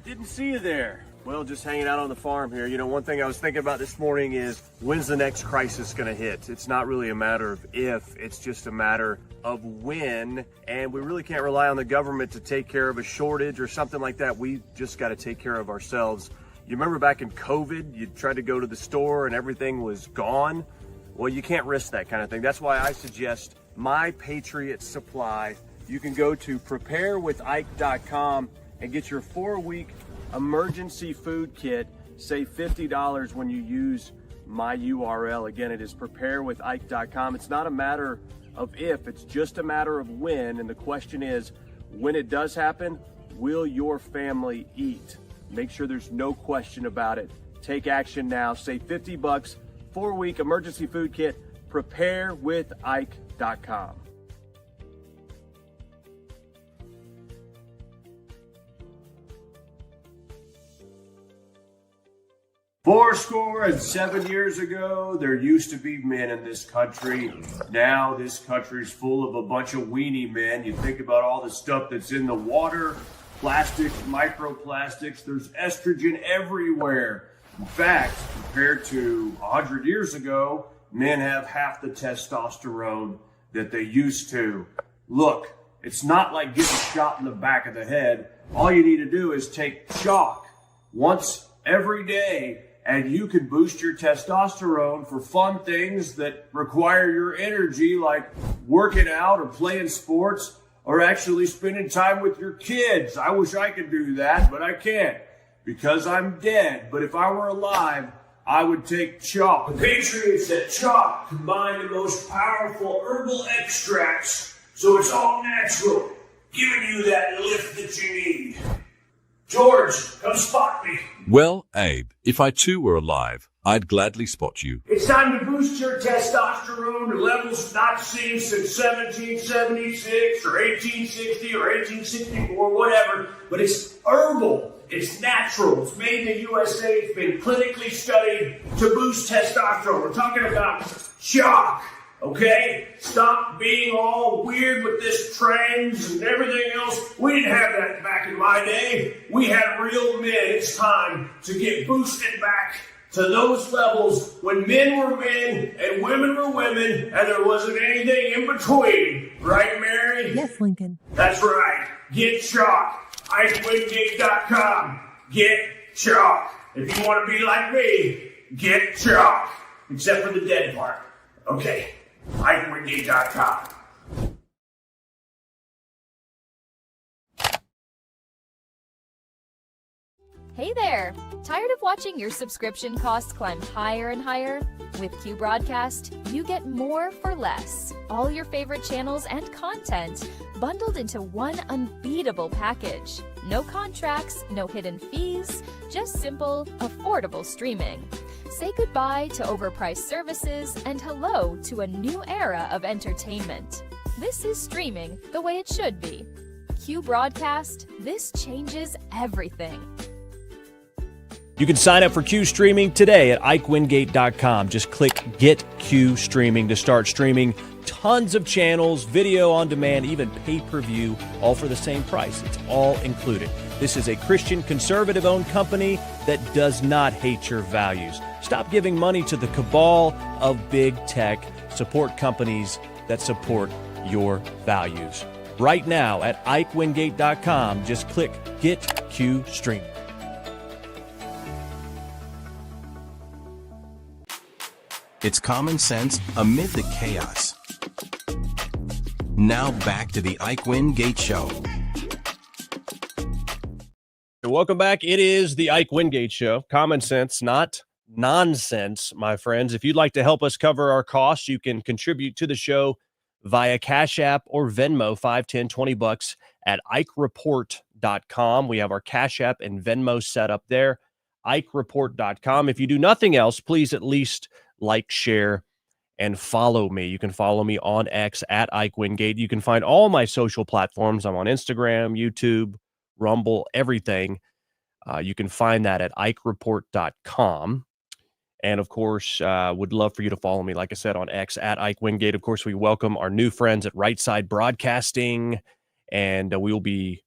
Didn't see you there. Well, just hanging out on the farm here. You know, one thing I was thinking about this morning is, when's the next crisis going to hit? It's not really a matter of if, it's just a matter of when. And we really can't rely on the government to take care of a shortage or something like that. We just got to take care of ourselves. You remember back in COVID, you tried to go to the store and everything was gone? Well, you can't risk that kind of thing. That's why I suggest My Patriot Supply. You can go to preparewithike.com and get your 4-week emergency food kit. Save $50 when you use my URL. Again, it is preparewithike.com. It's not a matter of if, it's just a matter of when. And the question is, when it does happen, will your family eat? Make sure there's no question about it. Take action now. Save $50, 4-week emergency food kit, preparewithike.com. Fourscore and 7 years ago, there used to be men in this country. Now this country's full of a bunch of weenie men. You think about all the stuff that's in the water, plastics, microplastics, there's estrogen everywhere. In fact, compared to 100 years ago, men have half the testosterone that they used to. Look, it's not like getting shot in the back of the head. All you need to do is take chalk once every day, and you can boost your testosterone for fun things that require your energy, like working out or playing sports or actually spending time with your kids. I wish I could do that, but I can't because I'm dead. But if I were alive, I would take chalk. The Patriots at Chalk combine the most powerful herbal extracts, so it's all natural, giving you that lift that you need. George, come spot me. Well, Abe, if I too were alive, I'd gladly spot you. It's time to boost your testosterone to levels not seen since 1776 or 1860 or 1864, whatever. But it's herbal. It's natural. It's made in the USA. It's been clinically studied to boost testosterone. We're talking about chalk. Okay? Stop being all weird with this trends and everything else. We didn't have that back in my day. We had real men. It's time to get boosted back to those levels when men were men and women were women and there wasn't anything in between. Right, Mary? Yes, Lincoln. That's right. Get chalk. IkeWingate.com. Get chalk. If you want to be like me, get chalk. Except for the dead part. Okay. IkeWingate.com. Hey there! Tired of watching your subscription costs climb higher and higher? With Q Broadcast, you get more for less. All your favorite channels and content. bundled into one unbeatable package. No contracts, no hidden fees, just simple, affordable streaming. Say goodbye to overpriced services and hello to a new era of entertainment. This is streaming the way it should be. Q Broadcast, this changes everything. You can sign up for Q Streaming today at ikewingate.com. Just click Get Q Streaming to start streaming tons of channels, video on demand, even pay-per-view, all for the same price. It's all included. This is a Christian conservative-owned company that does not hate your values. Stop giving money to the cabal of big tech. Support companies that support your values. Right now at ikewingate.com, just click Get Q Streaming. It's common sense amid the chaos. Now back to the Ike Wingate Show. Welcome back. It is the Ike Wingate Show. Common sense, not nonsense, my friends. If you'd like to help us cover our costs, you can contribute to the show via Cash App or Venmo, $5, $10, $20 at IkeReport.com. We have our Cash App and Venmo set up there, IkeReport.com. If you do nothing else, please at least like, share, and follow me. You can follow me on X at Ike Wingate. You can find all my social platforms. I'm on Instagram, YouTube, Rumble, everything. You can find that at IkeReport.com. And of course, would love for you to follow me, like I said, on X at Ike Wingate. Of course, we welcome our new friends at Right Side Broadcasting, and we will be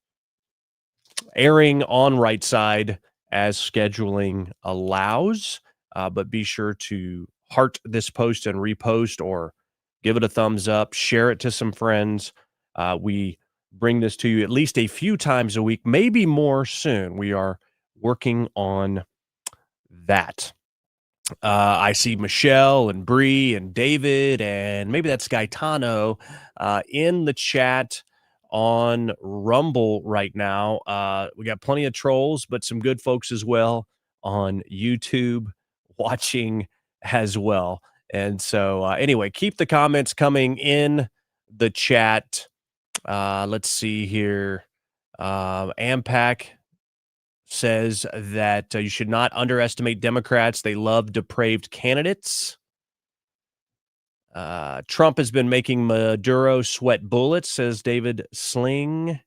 airing on Right Side as scheduling allows. But be sure to heart this post and repost or give it a thumbs up, share it to some friends. We bring this to you at least a few times a week, maybe more soon. We are working on that. I see Michelle and Bree and David and maybe that's Gaetano in the chat on Rumble right now. We got plenty of trolls, but some good folks as well on YouTube watching as well. And so anyway, keep the comments coming in the chat. Let's see here. Ampac says that you should not underestimate Democrats. They love depraved candidates. Trump has been making Maduro sweat bullets, says David Sling.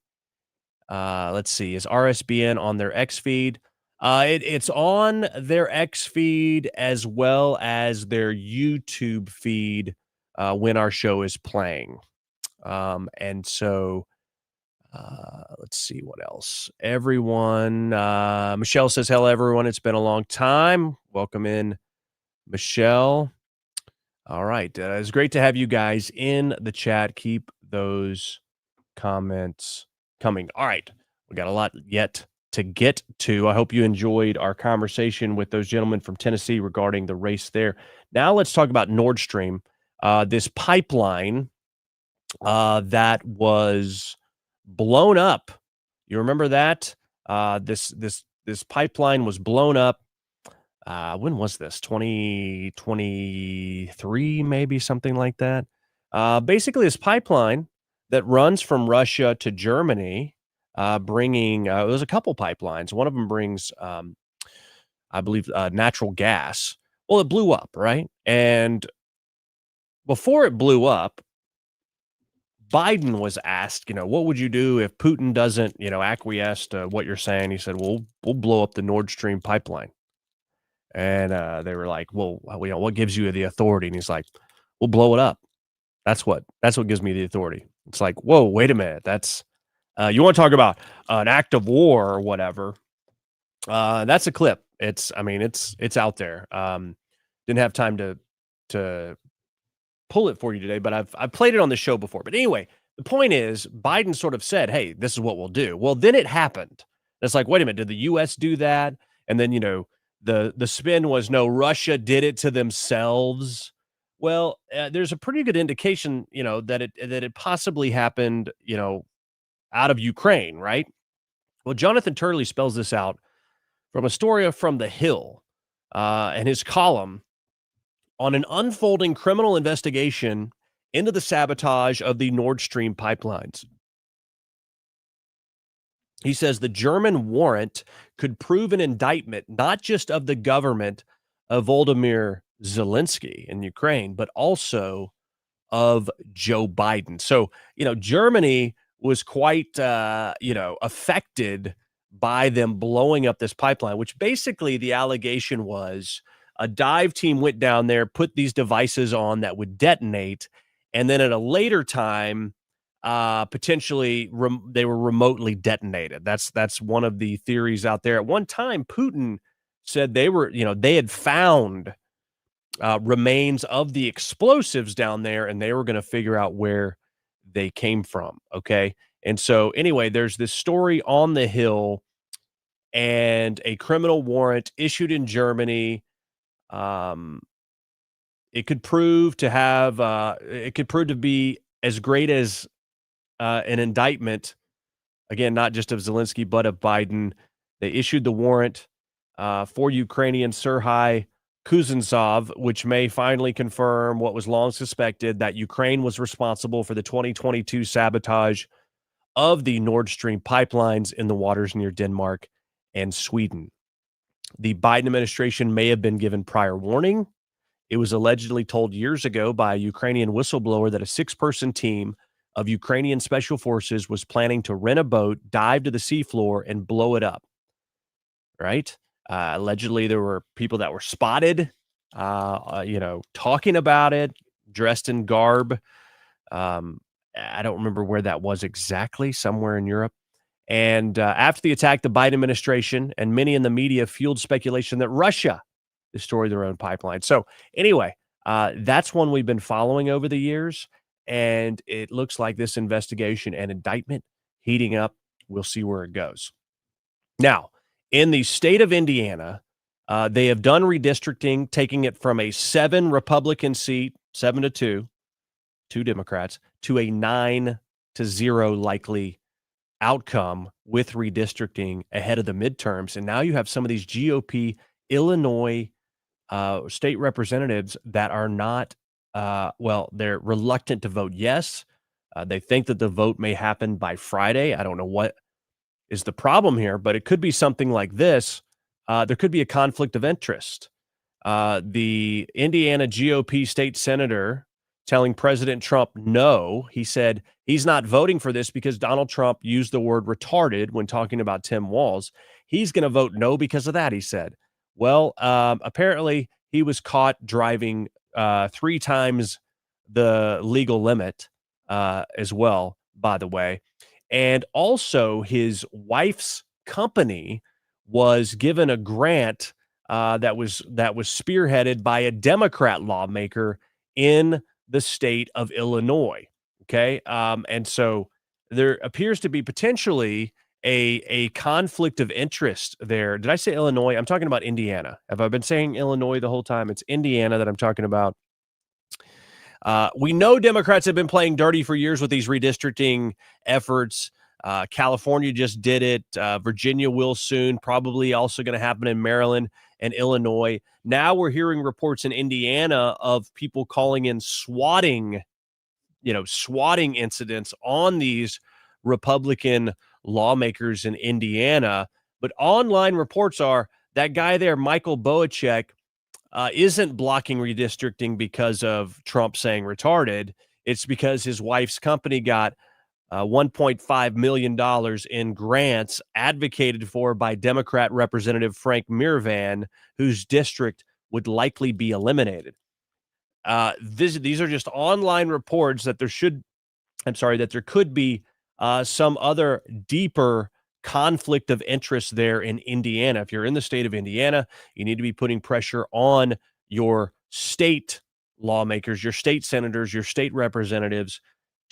Let's see. Is RSBN on their X feed? It's on their X feed as well as their YouTube feed when our show is playing. And so let's see what else. Everyone, Michelle says, hello, everyone. It's been a long time. Welcome in, Michelle. All right. It's great to have you guys in the chat. Keep those comments coming. All right. We got a lot yet to get to. I hope you enjoyed our conversation with those gentlemen from Tennessee regarding the race there. Now let's talk about Nord Stream, this pipeline that was blown up. You remember that? This pipeline was blown up. When was this? 2023, maybe something like that. Basically, this pipeline that runs from Russia to Germany, bringing there's a couple pipelines. One of them brings, I believe, natural gas. Well, it blew up, right? And before it blew up, Biden was asked, what would you do if Putin doesn't, acquiesce to what you're saying? He said, well, we'll blow up the Nord Stream pipeline. And they were like, well, what gives you the authority? And he's like, we'll blow it up. That's what gives me the authority. It's like, whoa, wait a minute. That's you want to talk about an act of war or whatever. That's a clip. It's out there. Didn't have time to pull it for you today, but I've played it on the show before. But anyway, the point is Biden sort of said, hey, this is what we'll do. Well, then it happened. It's like, wait a minute, did the U.S. do that? And then, the spin was, no, Russia did it to themselves. Well, there's a pretty good indication, that it possibly happened, out of Ukraine, right? Well, Jonathan Turley spells this out from a story from The Hill and his column on an unfolding criminal investigation into the sabotage of the Nord Stream pipelines. He says the German warrant could prove an indictment, not just of the government of Volodymyr Zelensky in Ukraine, but also of Joe Biden. So, Germany was quite, affected by them blowing up this pipeline, which basically the allegation was a dive team went down there, put these devices on that would detonate, and then at a later time, potentially they were remotely detonated. That's one of the theories out there. At one time, Putin said they had found remains of the explosives down there, and they were going to figure out where they came from. Okay. And so anyway, there's this story on the Hill and a criminal warrant issued in Germany. It could prove to be as great as an indictment, again, not just of Zelensky, but of Biden. They issued the warrant for Ukrainian Serhiy Kuznetsov, which may finally confirm what was long suspected, that Ukraine was responsible for the 2022 sabotage of the Nord Stream pipelines in the waters near Denmark and Sweden. The Biden administration may have been given prior warning. It was allegedly told years ago by a Ukrainian whistleblower that a 6-person team of Ukrainian special forces was planning to rent a boat, dive to the seafloor, and blow it up. Right? Allegedly, there were people that were spotted, talking about it, dressed in garb. I don't remember where that was exactly, somewhere in Europe. And after the attack, the Biden administration and many in the media fueled speculation that Russia destroyed their own pipeline. So anyway, that's one we've been following over the years. And it looks like this investigation and indictment heating up. We'll see where it goes. Now, in the state of Indiana, they have done redistricting, taking it from a 7 Republican seat, 7-2, 2 Democrats, to a 9-0 likely outcome with redistricting ahead of the midterms. And now you have some of these GOP Illinois state representatives that are not, they're reluctant to vote yes. They think that the vote may happen by Friday. I don't know what is the problem here, but it could be something like this. There could be a conflict of interest. The Indiana GOP state senator telling President Trump no. He said he's not voting for this because Donald Trump used the word retarded when talking about Tim Walz. He's going to vote no because of that, he said. Well, apparently he was caught driving 3 times the legal limit as well, by the way. And also his wife's company was given a grant that was spearheaded by a Democrat lawmaker in the state of Illinois. Okay. And so there appears to be potentially a conflict of interest there. Did I say Illinois? I'm talking about Indiana. Have I been saying Illinois the whole time? It's Indiana that I'm talking about. We know Democrats have been playing dirty for years with these redistricting efforts. California just did it. Virginia will soon, probably also going to happen in Maryland and Illinois. Now we're hearing reports in Indiana of people calling in swatting incidents on these Republican lawmakers in Indiana. But online reports are that guy there, Michael Boacek, isn't blocking redistricting because of Trump saying retarded. It's because his wife's company got $1.5 million in grants advocated for by Democrat Representative Frank Myrvan, whose district would likely be eliminated. These are just online reports that there could be some other deeper conflict of interest there in Indiana. If you're in the state of Indiana, you need to be putting pressure on your state lawmakers, your state senators, your state representatives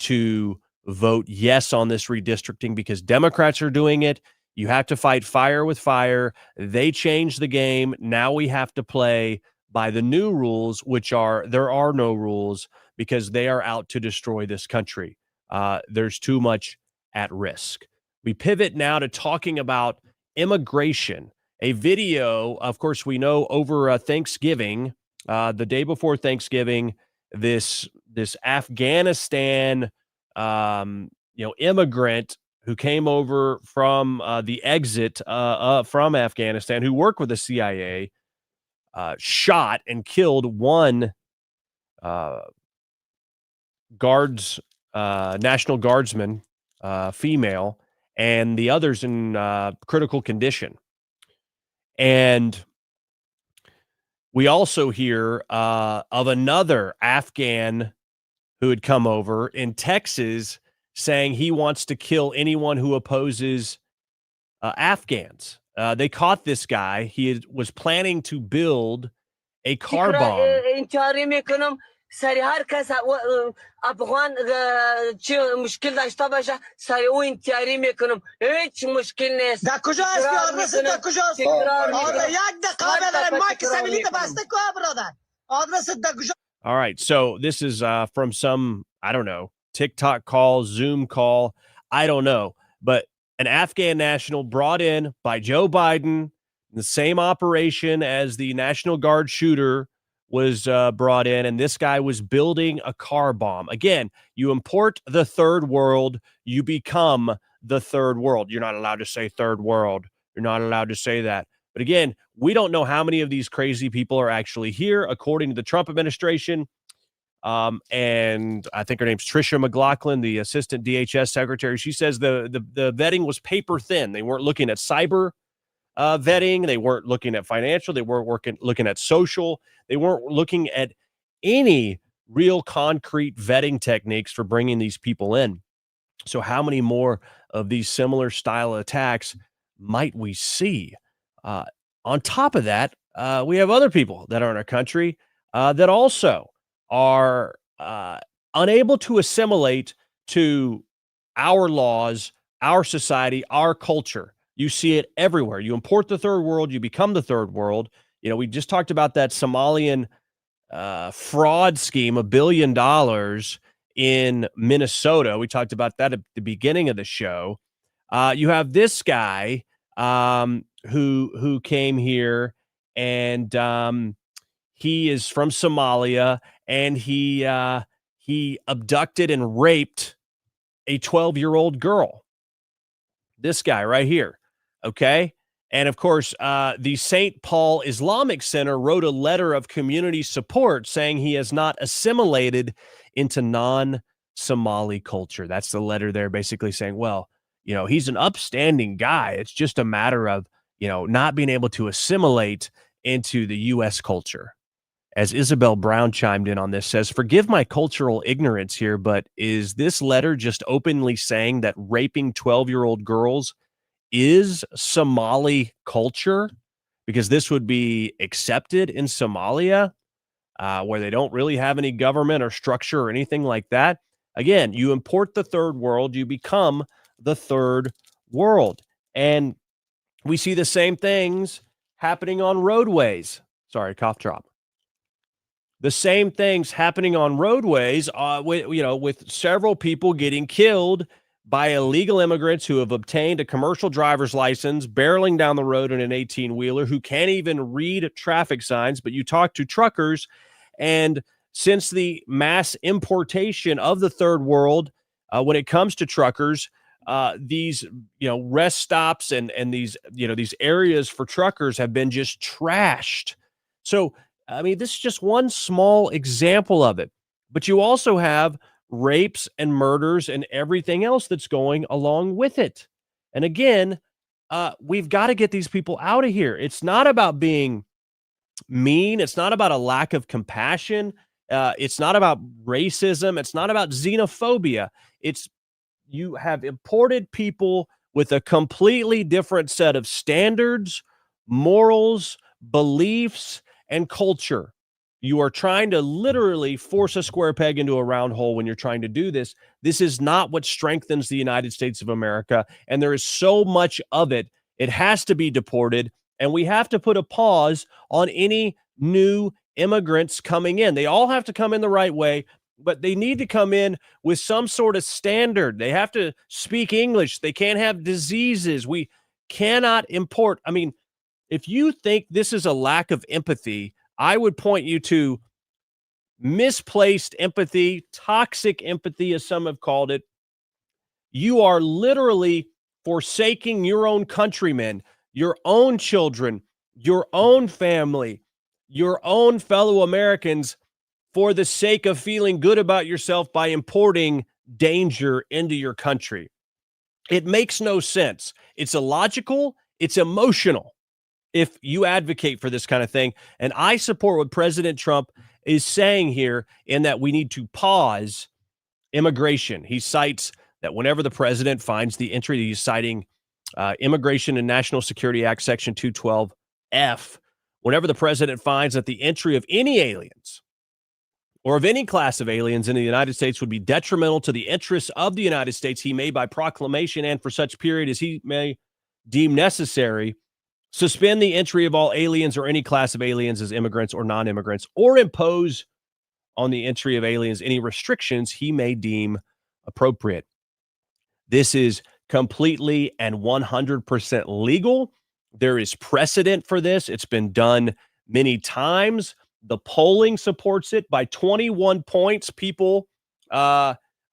to vote yes on this redistricting, because Democrats are doing it. You have to fight fire with fire. They changed the game. Now we have to play by the new rules, which are there are no rules, because they are out to destroy this country. There's too much at risk. We pivot now to talking about immigration. A video, of course, we know over Thanksgiving, the day before Thanksgiving, this Afghanistan, immigrant who came over from the exit from Afghanistan, who worked with the CIA, shot and killed one National Guardsman, female, and the others in critical condition. And we also hear of another Afghan who had come over in Texas saying he wants to kill anyone who opposes Afghans. They caught this guy. He was planning to build a car bomb. سری هر کس افغان چه مشکل داشته باشه سری او انتیاری میکنم هیچ مشکل نیست در کجا هستی آدرس در کجاست یک دقیقه بدارم مایک سبیلیت بسته که برادر آدرس در کجا. All right, so this is from some, I don't know, TikTok call, Zoom call, I don't know, but an Afghan national brought in by Joe Biden, the same operation as the National Guard shooter was brought in, and this guy was building a car bomb. Again, you import the third world, you become the third world. You're not allowed to say third world. You're not allowed to say that. But again, we don't know how many of these crazy people are actually here, according to the Trump administration. And I think her name's Tricia McLaughlin, the assistant DHS secretary. She says the vetting was paper thin. They weren't looking at cyber vetting. They weren't looking at financial. They weren't looking at social. They weren't looking at any real concrete vetting techniques for bringing these people in. So how many more of these similar style attacks might we see? On top of that, we have other people that are in our country that also are unable to assimilate to our laws, our society, our culture. You see it everywhere. You import the third world, you become the third world. You know, we just talked about that Somalian fraud scheme, $1 billion in Minnesota. We talked about that at the beginning of the show. You have this guy who came here, and he is from Somalia, and he abducted and raped a 12-year-old girl. This guy right here. Okay. And of course, the St. Paul Islamic Center wrote a letter of community support saying he has not assimilated into non-Somali culture. That's the letter there, basically saying, well, you know, he's an upstanding guy. It's just a matter of, you know, not being able to assimilate into the U.S. culture. As Isabel Brown chimed in on this, says, forgive my cultural ignorance here, but is this letter just openly saying that raping 12-year-old girls is Somali culture? Because this would be accepted in Somalia, where they don't really have any government or structure or anything like that. Again, you import the third world, you become the third world. And we see the same things happening on roadways. Sorry, cough drop. The same things happening on roadways, with several people getting killed by illegal immigrants who have obtained a commercial driver's license, barreling down the road in an 18-wheeler, who can't even read traffic signs. But you talk to truckers, and since the mass importation of the third world, when it comes to truckers, these rest stops and these areas for truckers have been just trashed. So I mean, this is just one small example of it. But you also have rapes and murders and everything else that's going along with it. And again, we've got to get these people out of here. It's not about being mean. It's not about a lack of compassion. It's not about racism. It's not about xenophobia. It's you have imported people with a completely different set of standards, morals, beliefs, and culture. You are trying to literally force a square peg into a round hole when you're trying to do this. This is not what strengthens the United States of America, and there is so much of it. It has to be deported, and we have to put a pause on any new immigrants coming in. They all have to come in the right way, but they need to come in with some sort of standard. They have to speak English. They can't have diseases. We cannot import. I mean, if you think this is a lack of empathy, I would point you to misplaced empathy, toxic empathy, as some have called it. You are literally forsaking your own countrymen, your own children, your own family, your own fellow Americans for the sake of feeling good about yourself by importing danger into your country. It makes no sense. It's illogical. It's emotional if you advocate for this kind of thing. And I support what President Trump is saying here in that we need to pause immigration. He cites that whenever the president finds the entry, he's citing Immigration and National Security Act, Section 212F. Whenever the president finds that the entry of any aliens or of any class of aliens in the United States would be detrimental to the interests of the United States, he may, by proclamation and for such period as he may deem necessary, suspend the entry of all aliens or any class of aliens as immigrants or non-immigrants, or impose on the entry of aliens any restrictions he may deem appropriate. This is completely and 100% legal. There is precedent for this. It's been done many times. The polling supports it by 21 points. People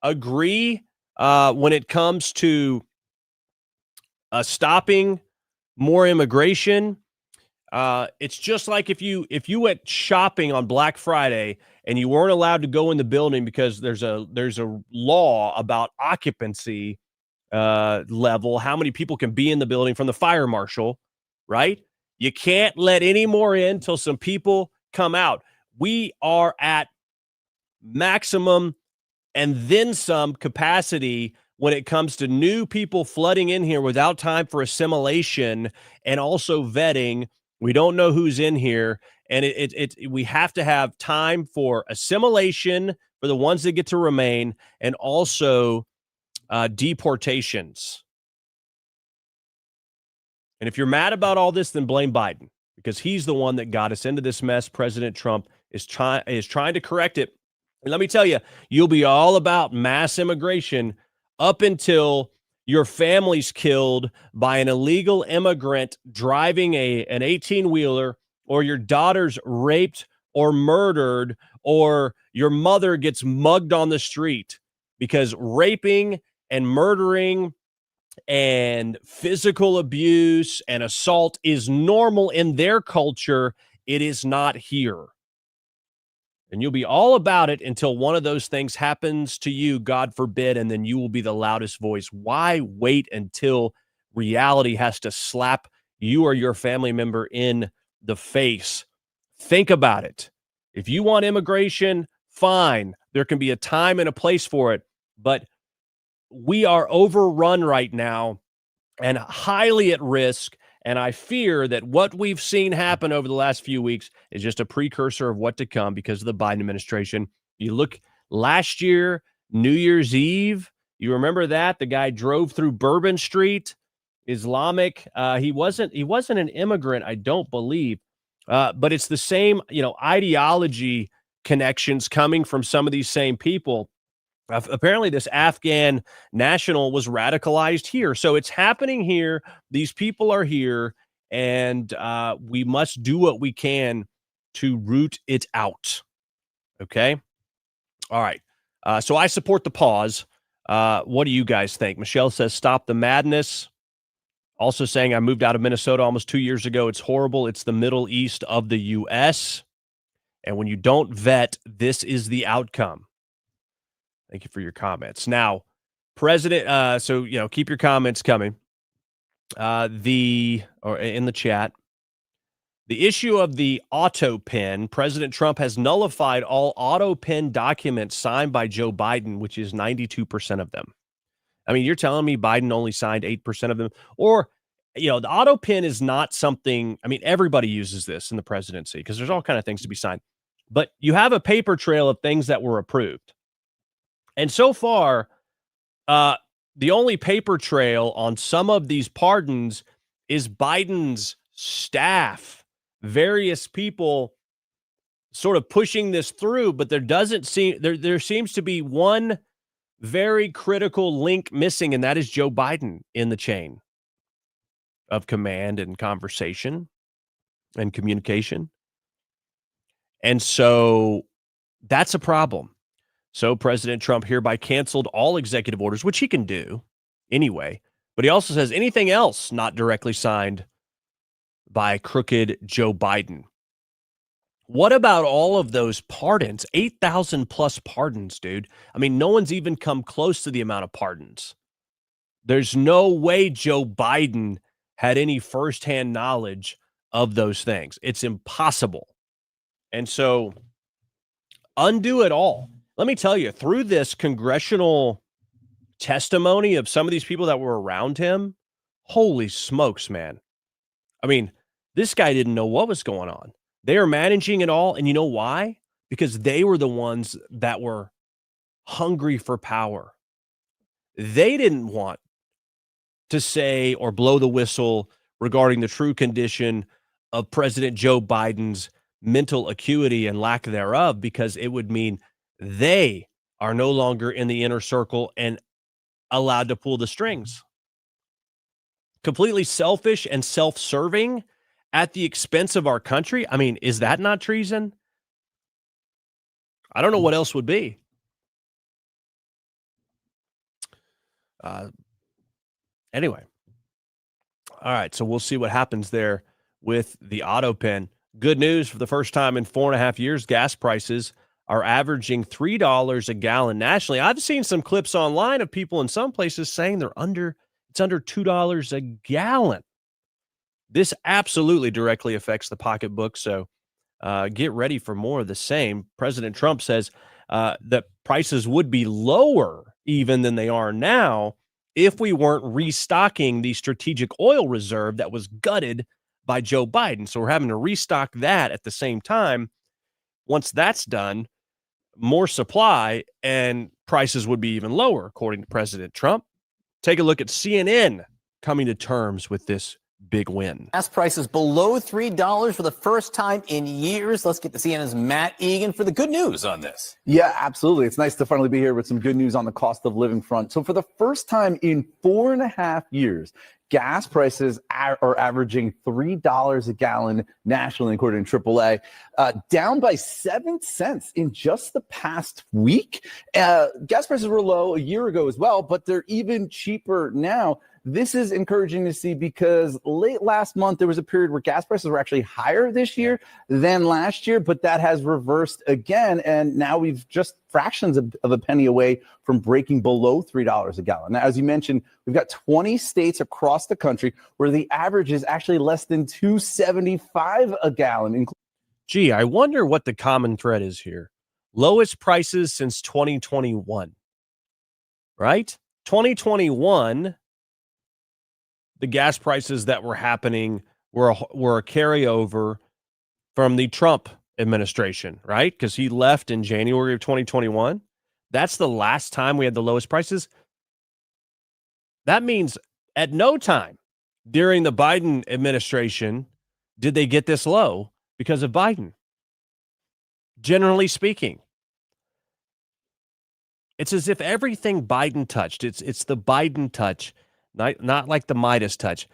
agree when it comes to stopping more immigration. It's just like if you went shopping on Black Friday and you weren't allowed to go in the building because there's a law about occupancy level, how many people can be in the building from the fire marshal, right? You can't let any more in till some people come out. We are at maximum and then some capacity when it comes to new people flooding in here without time for assimilation and also vetting. We don't know who's in here, and we have to have time for assimilation for the ones that get to remain, and also deportations. And if you're mad about all this, then blame Biden, because he's the one that got us into this mess. President Trump is trying to correct it. And let me tell you, you'll be all about mass immigration up until your family's killed by an illegal immigrant driving an 18-wheeler, or your daughter's raped or murdered, or your mother gets mugged on the street, because raping and murdering and physical abuse and assault is normal in their culture. It is not here. And you'll be all about it until one of those things happens to you, God forbid, and then you will be the loudest voice. Why wait until reality has to slap you or your family member in the face? Think about it. If you want immigration, fine. There can be a time and a place for it, but we are overrun right now and highly at risk. And I fear that what we've seen happen over the last few weeks is just a precursor of what to come because of the Biden administration. You look last year, New Year's Eve, you remember that? The guy drove through Bourbon Street, Islamic. He wasn't an immigrant, I don't believe. But it's the same, ideology connections coming from some of these same people. Apparently, this Afghan national was radicalized here. So it's happening here. These people are here, and we must do what we can to root it out. Okay? All right. So I support the pause. What do you guys think? Michelle says, stop the madness. Also saying, I moved out of Minnesota almost 2 years ago. It's horrible. It's the Middle East of the U.S. And when you don't vet, this is the outcome. Thank you for your comments. Now, President, keep your comments coming. Or in the chat. The issue of the AutoPen, President Trump has nullified all AutoPen documents signed by Joe Biden, which is 92% of them. I mean, you're telling me Biden only signed 8% of them? Or, the AutoPen is not something, everybody uses this in the presidency because there's all kinds of things to be signed. But you have a paper trail of things that were approved. And so far, the only paper trail on some of these pardons is Biden's staff, various people sort of pushing this through, but there seems to be one very critical link missing, and that is Joe Biden in the chain of command and conversation and communication. And so that's a problem. So President Trump hereby canceled all executive orders, which he can do. anyway. But he also says anything else not directly signed by crooked Joe Biden. What about all of those pardons? 8,000 plus pardons, dude. I mean, no one's even come close to the amount of pardons. There's no way Joe Biden had any firsthand knowledge of those things. It's impossible. And so undo it all. Let me tell you, through this congressional testimony of some of these people that were around him, holy smokes, man. I mean, this guy didn't know what was going on. They are managing it all. And you know why? Because they were the ones that were hungry for power. They didn't want to say or blow the whistle regarding the true condition of President Joe Biden's mental acuity and lack thereof, because it would mean they are no longer in the inner circle and allowed to pull the strings. Completely selfish and self-serving at the expense of our country. I mean, is that not treason? I don't know what else would be. Anyway. All right, so we'll see what happens there with the AutoPen. Good news, for the first time in 4.5 years, gas prices are averaging $3 a gallon nationally. I've seen some clips online of people in some places saying it's under $2 a gallon. This absolutely directly affects the pocketbook, so get ready for more of the same. President Trump says that prices would be lower even than they are now if we weren't restocking the strategic oil reserve that was gutted by Joe Biden. So we're having to restock that at the same time. Once that's done, more supply and prices would be even lower, according to President Trump. Take a look at CNN coming to terms with this big win. Gas prices below $3 for the first time in years. Let's get to CNN's Matt Egan for the good news on this. Yeah, absolutely. It's nice to finally be here with some good news on the cost of living front. So for the first time in 4.5 years, gas prices are averaging $3 a gallon nationally, according to AAA, down by 7 cents in just the past week. Gas prices were low a year ago as well, but they're even cheaper now. This is encouraging to see because late last month, there was a period where gas prices were actually higher this year than last year, but that has reversed again. And now we've just fractions of a penny away from breaking below $3 a gallon. Now, as you mentioned, we've got 20 states across the country where the average is actually less than $2.75 a gallon. Gee, I wonder what the common thread is here. Lowest prices since 2021, right? 2021, the gas prices that were happening were a carryover from the Trump administration, right? Because he left in January of 2021. That's the last time we had the lowest prices. That means at no time during the Biden administration did they get this low because of Biden. Generally speaking, it's as if everything Biden touched, it's the Biden touch, not like the Midas touch.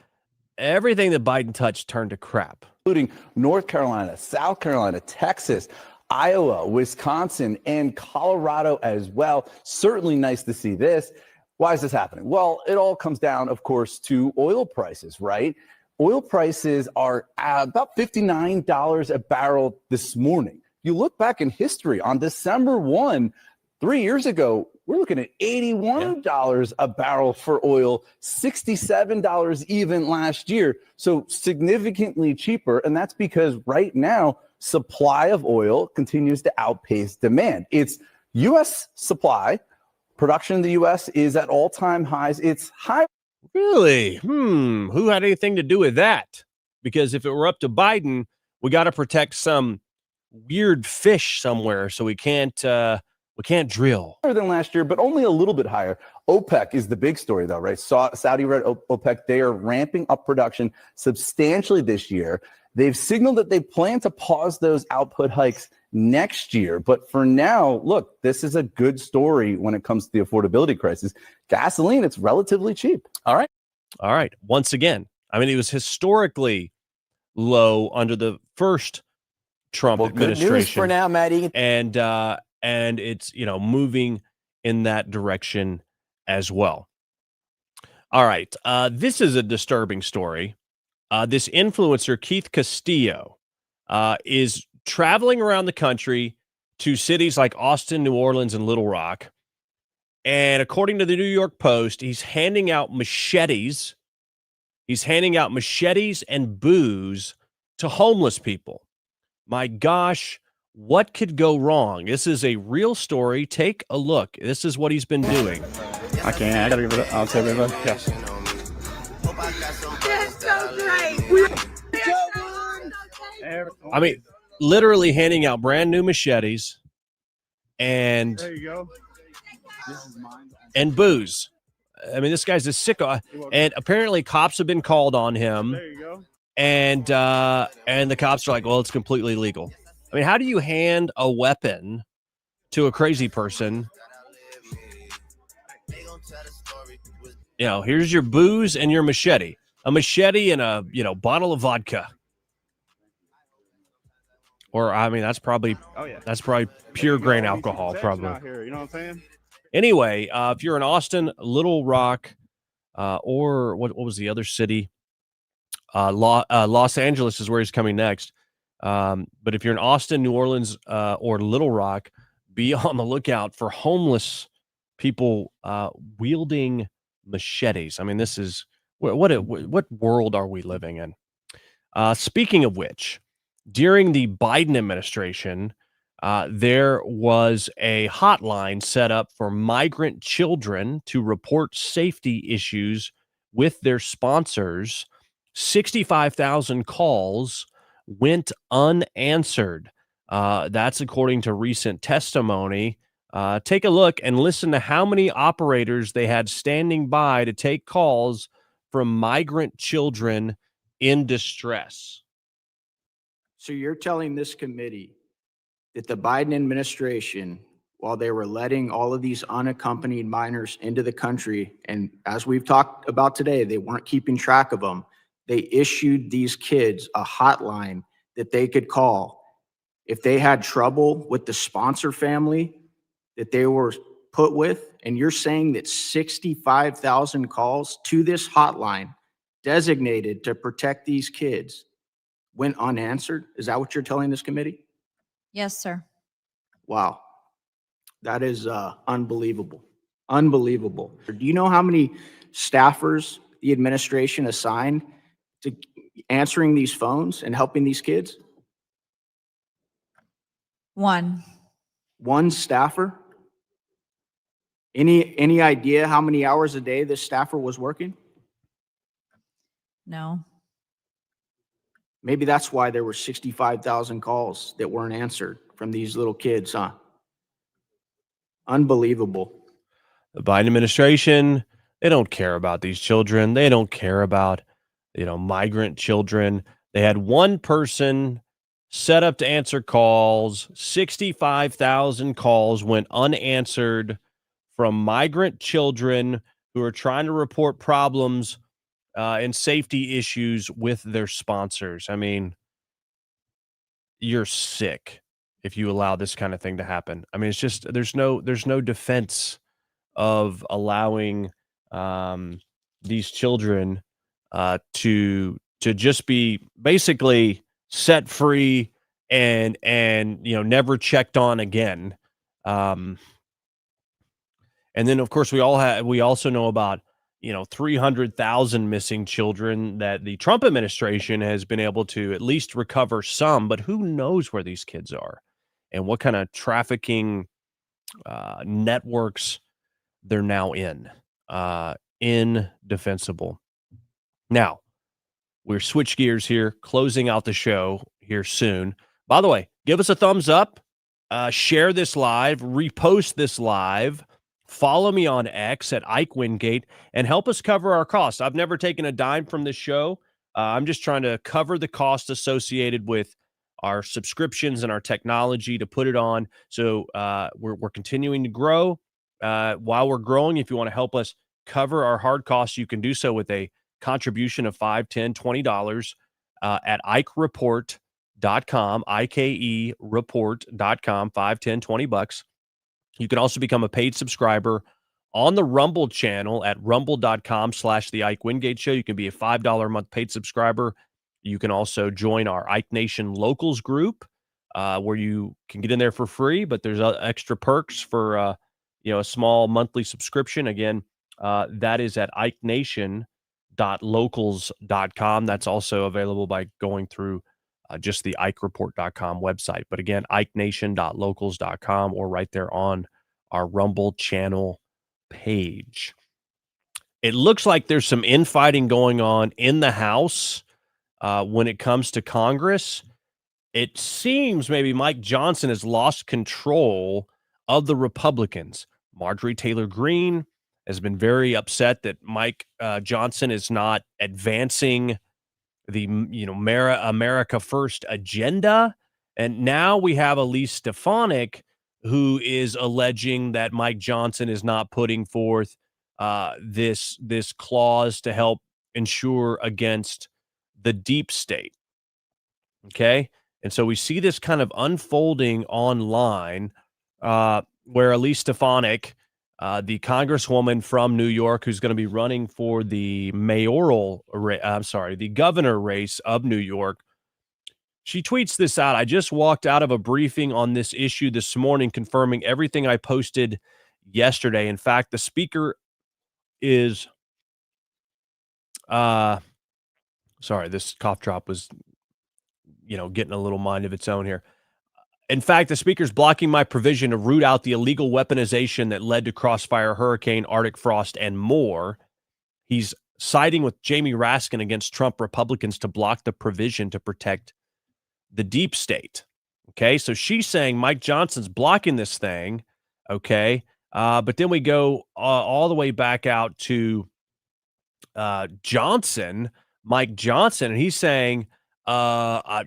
Everything that Biden touched turned to crap. Including North Carolina, South Carolina, Texas, Iowa, Wisconsin, and Colorado as well. Certainly nice to see this. Why is this happening? Well, it all comes down, of course, to oil prices, right? Oil prices are about $59 a barrel this morning. You look back in history on December 1, 3 years ago, we're looking at $81 a barrel for oil, $67 even last year. So significantly cheaper. And that's because right now, supply of oil continues to outpace demand. It's U.S. supply. Production in the U.S. is at all-time highs. It's high. Really? Who had anything to do with that? Because if it were up to Biden, we got to protect some weird fish somewhere, so we can't drill. Higher than last year, but only a little bit higher. OPEC is the big story, though, right? Saudi OPEC, they are ramping up production substantially this year. They've signaled that they plan to pause those output hikes next year. But for now, look, this is a good story when it comes to the affordability crisis. Gasoline, it's relatively cheap. All right. Once again, I mean, it was historically low under the first Trump administration. Good news for now, Matt Egan. And it's, moving in that direction as well. All right. This is a disturbing story. This influencer, Keith Castillo, is traveling around the country to cities like Austin, New Orleans, and Little Rock. And according to the New York Post, he's handing out machetes. He's handing out machetes and booze to homeless people. My gosh, what could go wrong? This is a real story. Take a look. This is what he's been doing. I can't. I gotta give it. I'll tell everybody. Yes. That's so great. I mean, literally handing out brand new machetes and There you go. This is mine. and booze. I mean, this guy's a sicko. And apparently cops have been called on him. There you go. And the cops are like, well, it's completely legal. I mean, how do you hand a weapon to a crazy person? You know, here's your booze and your machete. A machete and a, bottle of vodka. Or, I mean, that's probably pure grain alcohol, probably. Out here, you know what I'm saying? Anyway, if you're in Austin, Little Rock, or what was the other city? Los Angeles is where he's coming next. But if you're in Austin, New Orleans, or Little Rock, be on the lookout for homeless people wielding machetes. I mean, this is what world are we living in? Speaking of which, during the Biden administration, there was a hotline set up for migrant children to report safety issues with their sponsors. 65,000 calls went unanswered. That's according to recent testimony. Take a look and listen to how many operators they had standing by to take calls from migrant children in distress. So you're telling this committee that the Biden administration, while they were letting all of these unaccompanied minors into the country, and as we've talked about today, they weren't keeping track of them, they issued these kids a hotline that they could call if they had trouble with the sponsor family that they were put with. And you're saying that 65,000 calls to this hotline designated to protect these kids went unanswered? Is that what you're telling this committee? Yes, sir. Wow. That is unbelievable. Unbelievable. Do you know how many staffers the administration assigned to answering these phones and helping these kids? One. One staffer? Any idea how many hours a day this staffer was working? No. Maybe that's why there were 65,000 calls that weren't answered from these little kids, huh? Unbelievable. The Biden administration, they don't care about these children. They don't care about, migrant children. They had one person set up to answer calls. 65,000 calls went unanswered from migrant children who are trying to report problems and safety issues with their sponsors. I mean, you're sick if you allow this kind of thing to happen. I mean, it's just there's no defense of allowing these children to just be basically set free and never checked on again. And then of course we also know about 300,000 missing children that the Trump administration has been able to at least recover some, but who knows where these kids are and what kind of trafficking networks they're now in. Indefensible. Now, we're switch gears here, closing out the show here soon. By the way, give us a thumbs up, share this live, repost this live, follow me on X at Ike Wingate, and help us cover our costs. I've never taken a dime from this show. I'm just trying to cover the cost associated with our subscriptions and our technology to put it on. So we're continuing to grow. While we're growing, if you want to help us cover our hard costs, you can do so with a contribution of $5, $10, $20 at IkeReport.com, IKEReport.com, $5, $10, $20. You can also become a paid subscriber on the Rumble channel at rumble.com/the Ike Wingate Show. You can be a $5 a month paid subscriber. You can also join our Ike Nation Locals group, where you can get in there for free, but there's extra perks for a small monthly subscription. Again, that is at ikenation.locals.com. That's also available by going through just the IkeReport.com website. But again, ikenation.locals.com, or right there on our Rumble channel page. It looks like there's some infighting going on in the House when it comes to Congress. It seems maybe Mike Johnson has lost control of the Republicans. Marjorie Taylor Greene has been very upset that Mike Johnson is not advancing the America First agenda. And now we have Elise Stefanik, who is alleging that Mike Johnson is not putting forth this clause to help ensure against the deep state. Okay. And so we see this kind of unfolding online where Elise Stefanik, the congresswoman from New York, who's going to be running for the the governor race of New York, she tweets this out. I just walked out of a briefing on this issue this morning, confirming everything I posted yesterday. In fact, the speaker is, sorry, this cough drop was, getting a little mind of its own here. In fact, the speaker's blocking my provision to root out the illegal weaponization that led to Crossfire, Hurricane, Arctic Frost, and more. He's siding with Jamie Raskin against Trump Republicans to block the provision to protect the deep state. Okay, so she's saying Mike Johnson's blocking this thing. Okay, but then we go all the way back out to Mike Johnson, and he's saying, I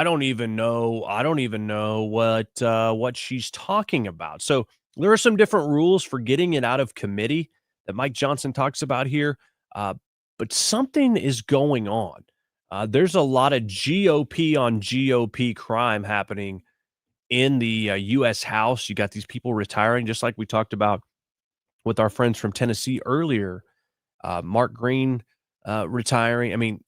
don't even know what she's talking about. So there are some different rules for getting it out of committee that Mike Johnson talks about here, but something is going on. There's a lot of GOP on GOP crime happening in the U.S. House. You got these people retiring, just like we talked about with our friends from Tennessee earlier. Mark Green retiring. I mean,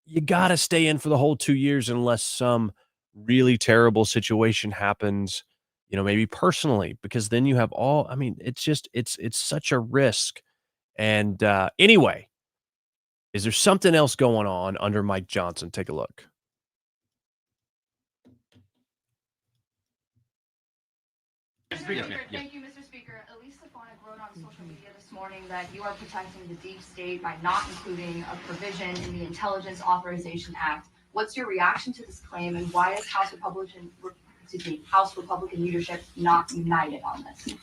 you got to stay in for the whole 2 years unless some really terrible situation happens, maybe personally, because then you have it's such a risk. And anyway, is there something else going on under Mike Johnson? Take a look. Thank you, Mr. Speaker. Elise Stefanik wrote on social media this morning that you are protecting the deep state by not including a provision in the Intelligence Authorization Act. What's your reaction to this claim, and why is House Republican leadership not united on this?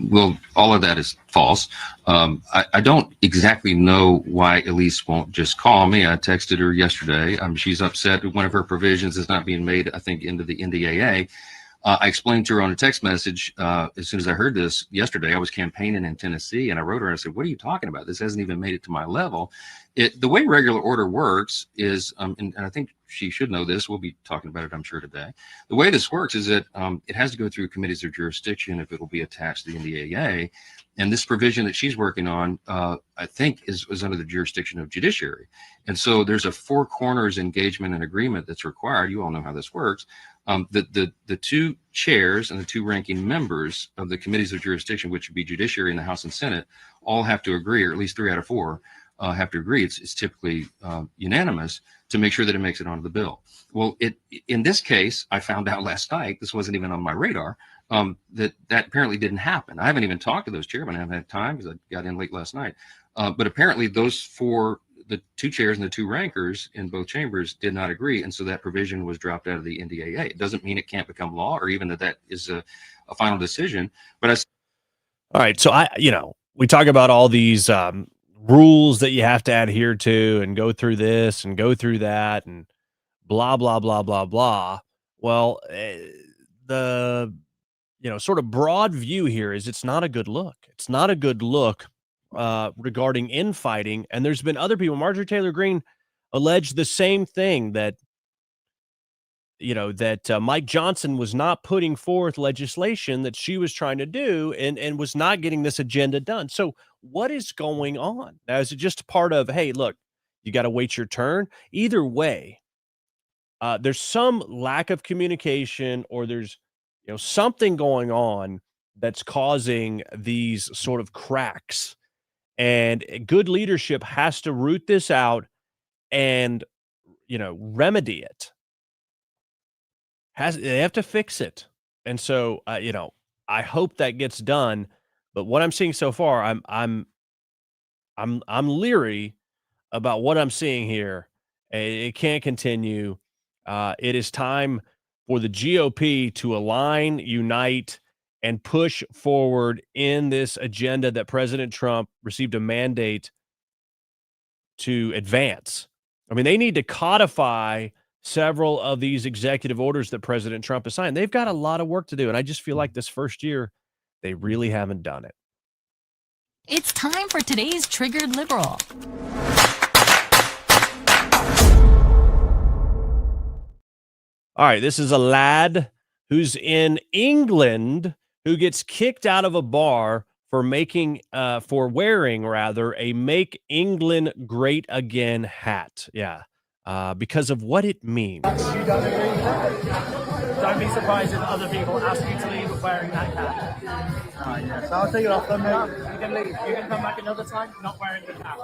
Well, all of that is false. I don't exactly know why Elise won't just call me. I texted her yesterday. She's upset that one of her provisions is not being made, I think, into the NDAA. I explained to her on a text message as soon as I heard this yesterday. I was campaigning in Tennessee, and I wrote her and I said, "What are you talking about? This hasn't even made it to my level." The way regular order works is, and I think she should know this. We'll be talking about it, I'm sure, today. The way this works is that it has to go through committees of jurisdiction if it will be attached to the NDAA. And this provision that she's working on, I think, is under the jurisdiction of judiciary. And so there's a four corners engagement and agreement that's required. You all know how this works. The two chairs and the two ranking members of the committees of jurisdiction, which would be judiciary in the House and Senate, all have to agree, or at least 3 out of 4 have to agree. It's typically unanimous to make sure that it makes it onto the bill. Well, in this case, I found out last night, this wasn't even on my radar, that apparently didn't happen. I haven't even talked to those chairmen. I haven't had time because I got in late last night. But apparently those four, the two chairs and the two rankers in both chambers, did not agree. And so that provision was dropped out of the NDAA. It doesn't mean it can't become law or even that is a final decision. But all right. So we talk about all these rules that you have to adhere to and go through this and go through that and blah, blah, blah, blah, blah. Well, the sort of broad view here is it's not a good look. It's not a good look regarding infighting. And there's been other people. Marjorie Taylor Greene alleged the same thing, that that Mike Johnson was not putting forth legislation that she was trying to do and was not getting this agenda done. So what is going on? Now, is it just part of, hey, look, you got to wait your turn? Either way, there's some lack of communication, or there's something going on that's causing these sort of cracks. And good leadership has to root this out and remedy it. They have to fix it. And so I hope that gets done. But what I'm seeing so far, I'm leery about what I'm seeing here. It can't continue. It is time for the GOP to align, unite, and push forward in this agenda that President Trump received a mandate to advance. I mean, they need to codify several of these executive orders that President Trump has signed. They've got a lot of work to do, and I just feel like this first year, they really haven't done it. It's time for today's Triggered Liberal. All right, this is a lad who's in England who gets kicked out of a bar for wearing a Make England Great Again hat. Yeah. Because of what it means. Don't be surprised if other people ask you to leave wearing that cap. Yes, I'll take it off then, mate. You can leave. You can come back another time not wearing the cap.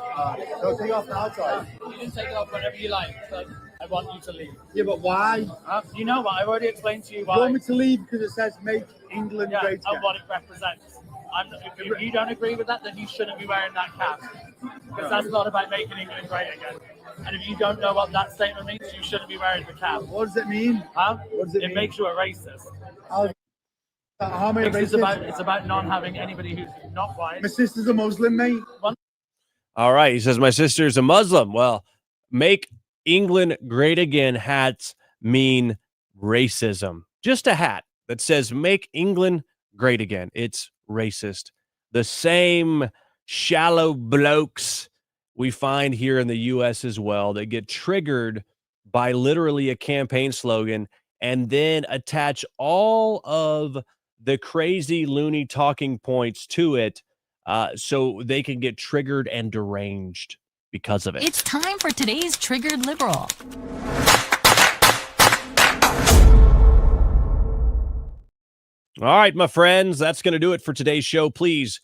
So take it off now, sorry. You can take it off whenever you like, but I want you to leave. Yeah, but why? You know what? I've already explained to you why. You want me to leave because it says Make England Great Again? And what it represents. If you don't agree with that, then you shouldn't be wearing that cap. Because that's not about making England great again. And if you don't know what that statement means, you shouldn't be wearing the cap. What does it mean? Huh? What does it mean? It makes you a racist. How am I a racist? It's about not having anybody who's not white. My sister's a Muslim, mate. All right. He says, my sister's a Muslim. Well, Make England Great Again hats mean racism. Just a hat that says Make England Great Again. It's racist. The same shallow blokes we find here in the U.S. as well that get triggered by literally a campaign slogan and then attach all of the crazy loony talking points to it so they can get triggered and deranged because of it. It's time for today's Triggered Liberal. All right, my friends, that's going to do it for today's show. Please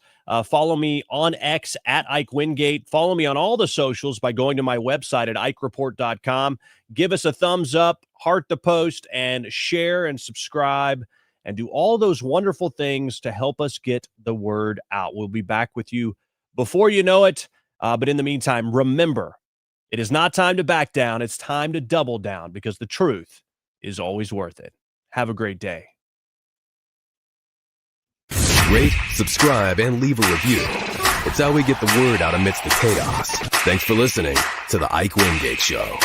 follow me on X at Ike Wingate. Follow me on all the socials by going to my website at IkeReport.com. Give us a thumbs up, heart the post, and share and subscribe, and do all those wonderful things to help us get the word out. We'll be back with you before you know it. But in the meantime, remember, it is not time to back down. It's time to double down because the truth is always worth it. Have a great day. Rate, subscribe, and leave a review. It's how we get the word out amidst the chaos. Thanks for listening to The Ike Wingate Show.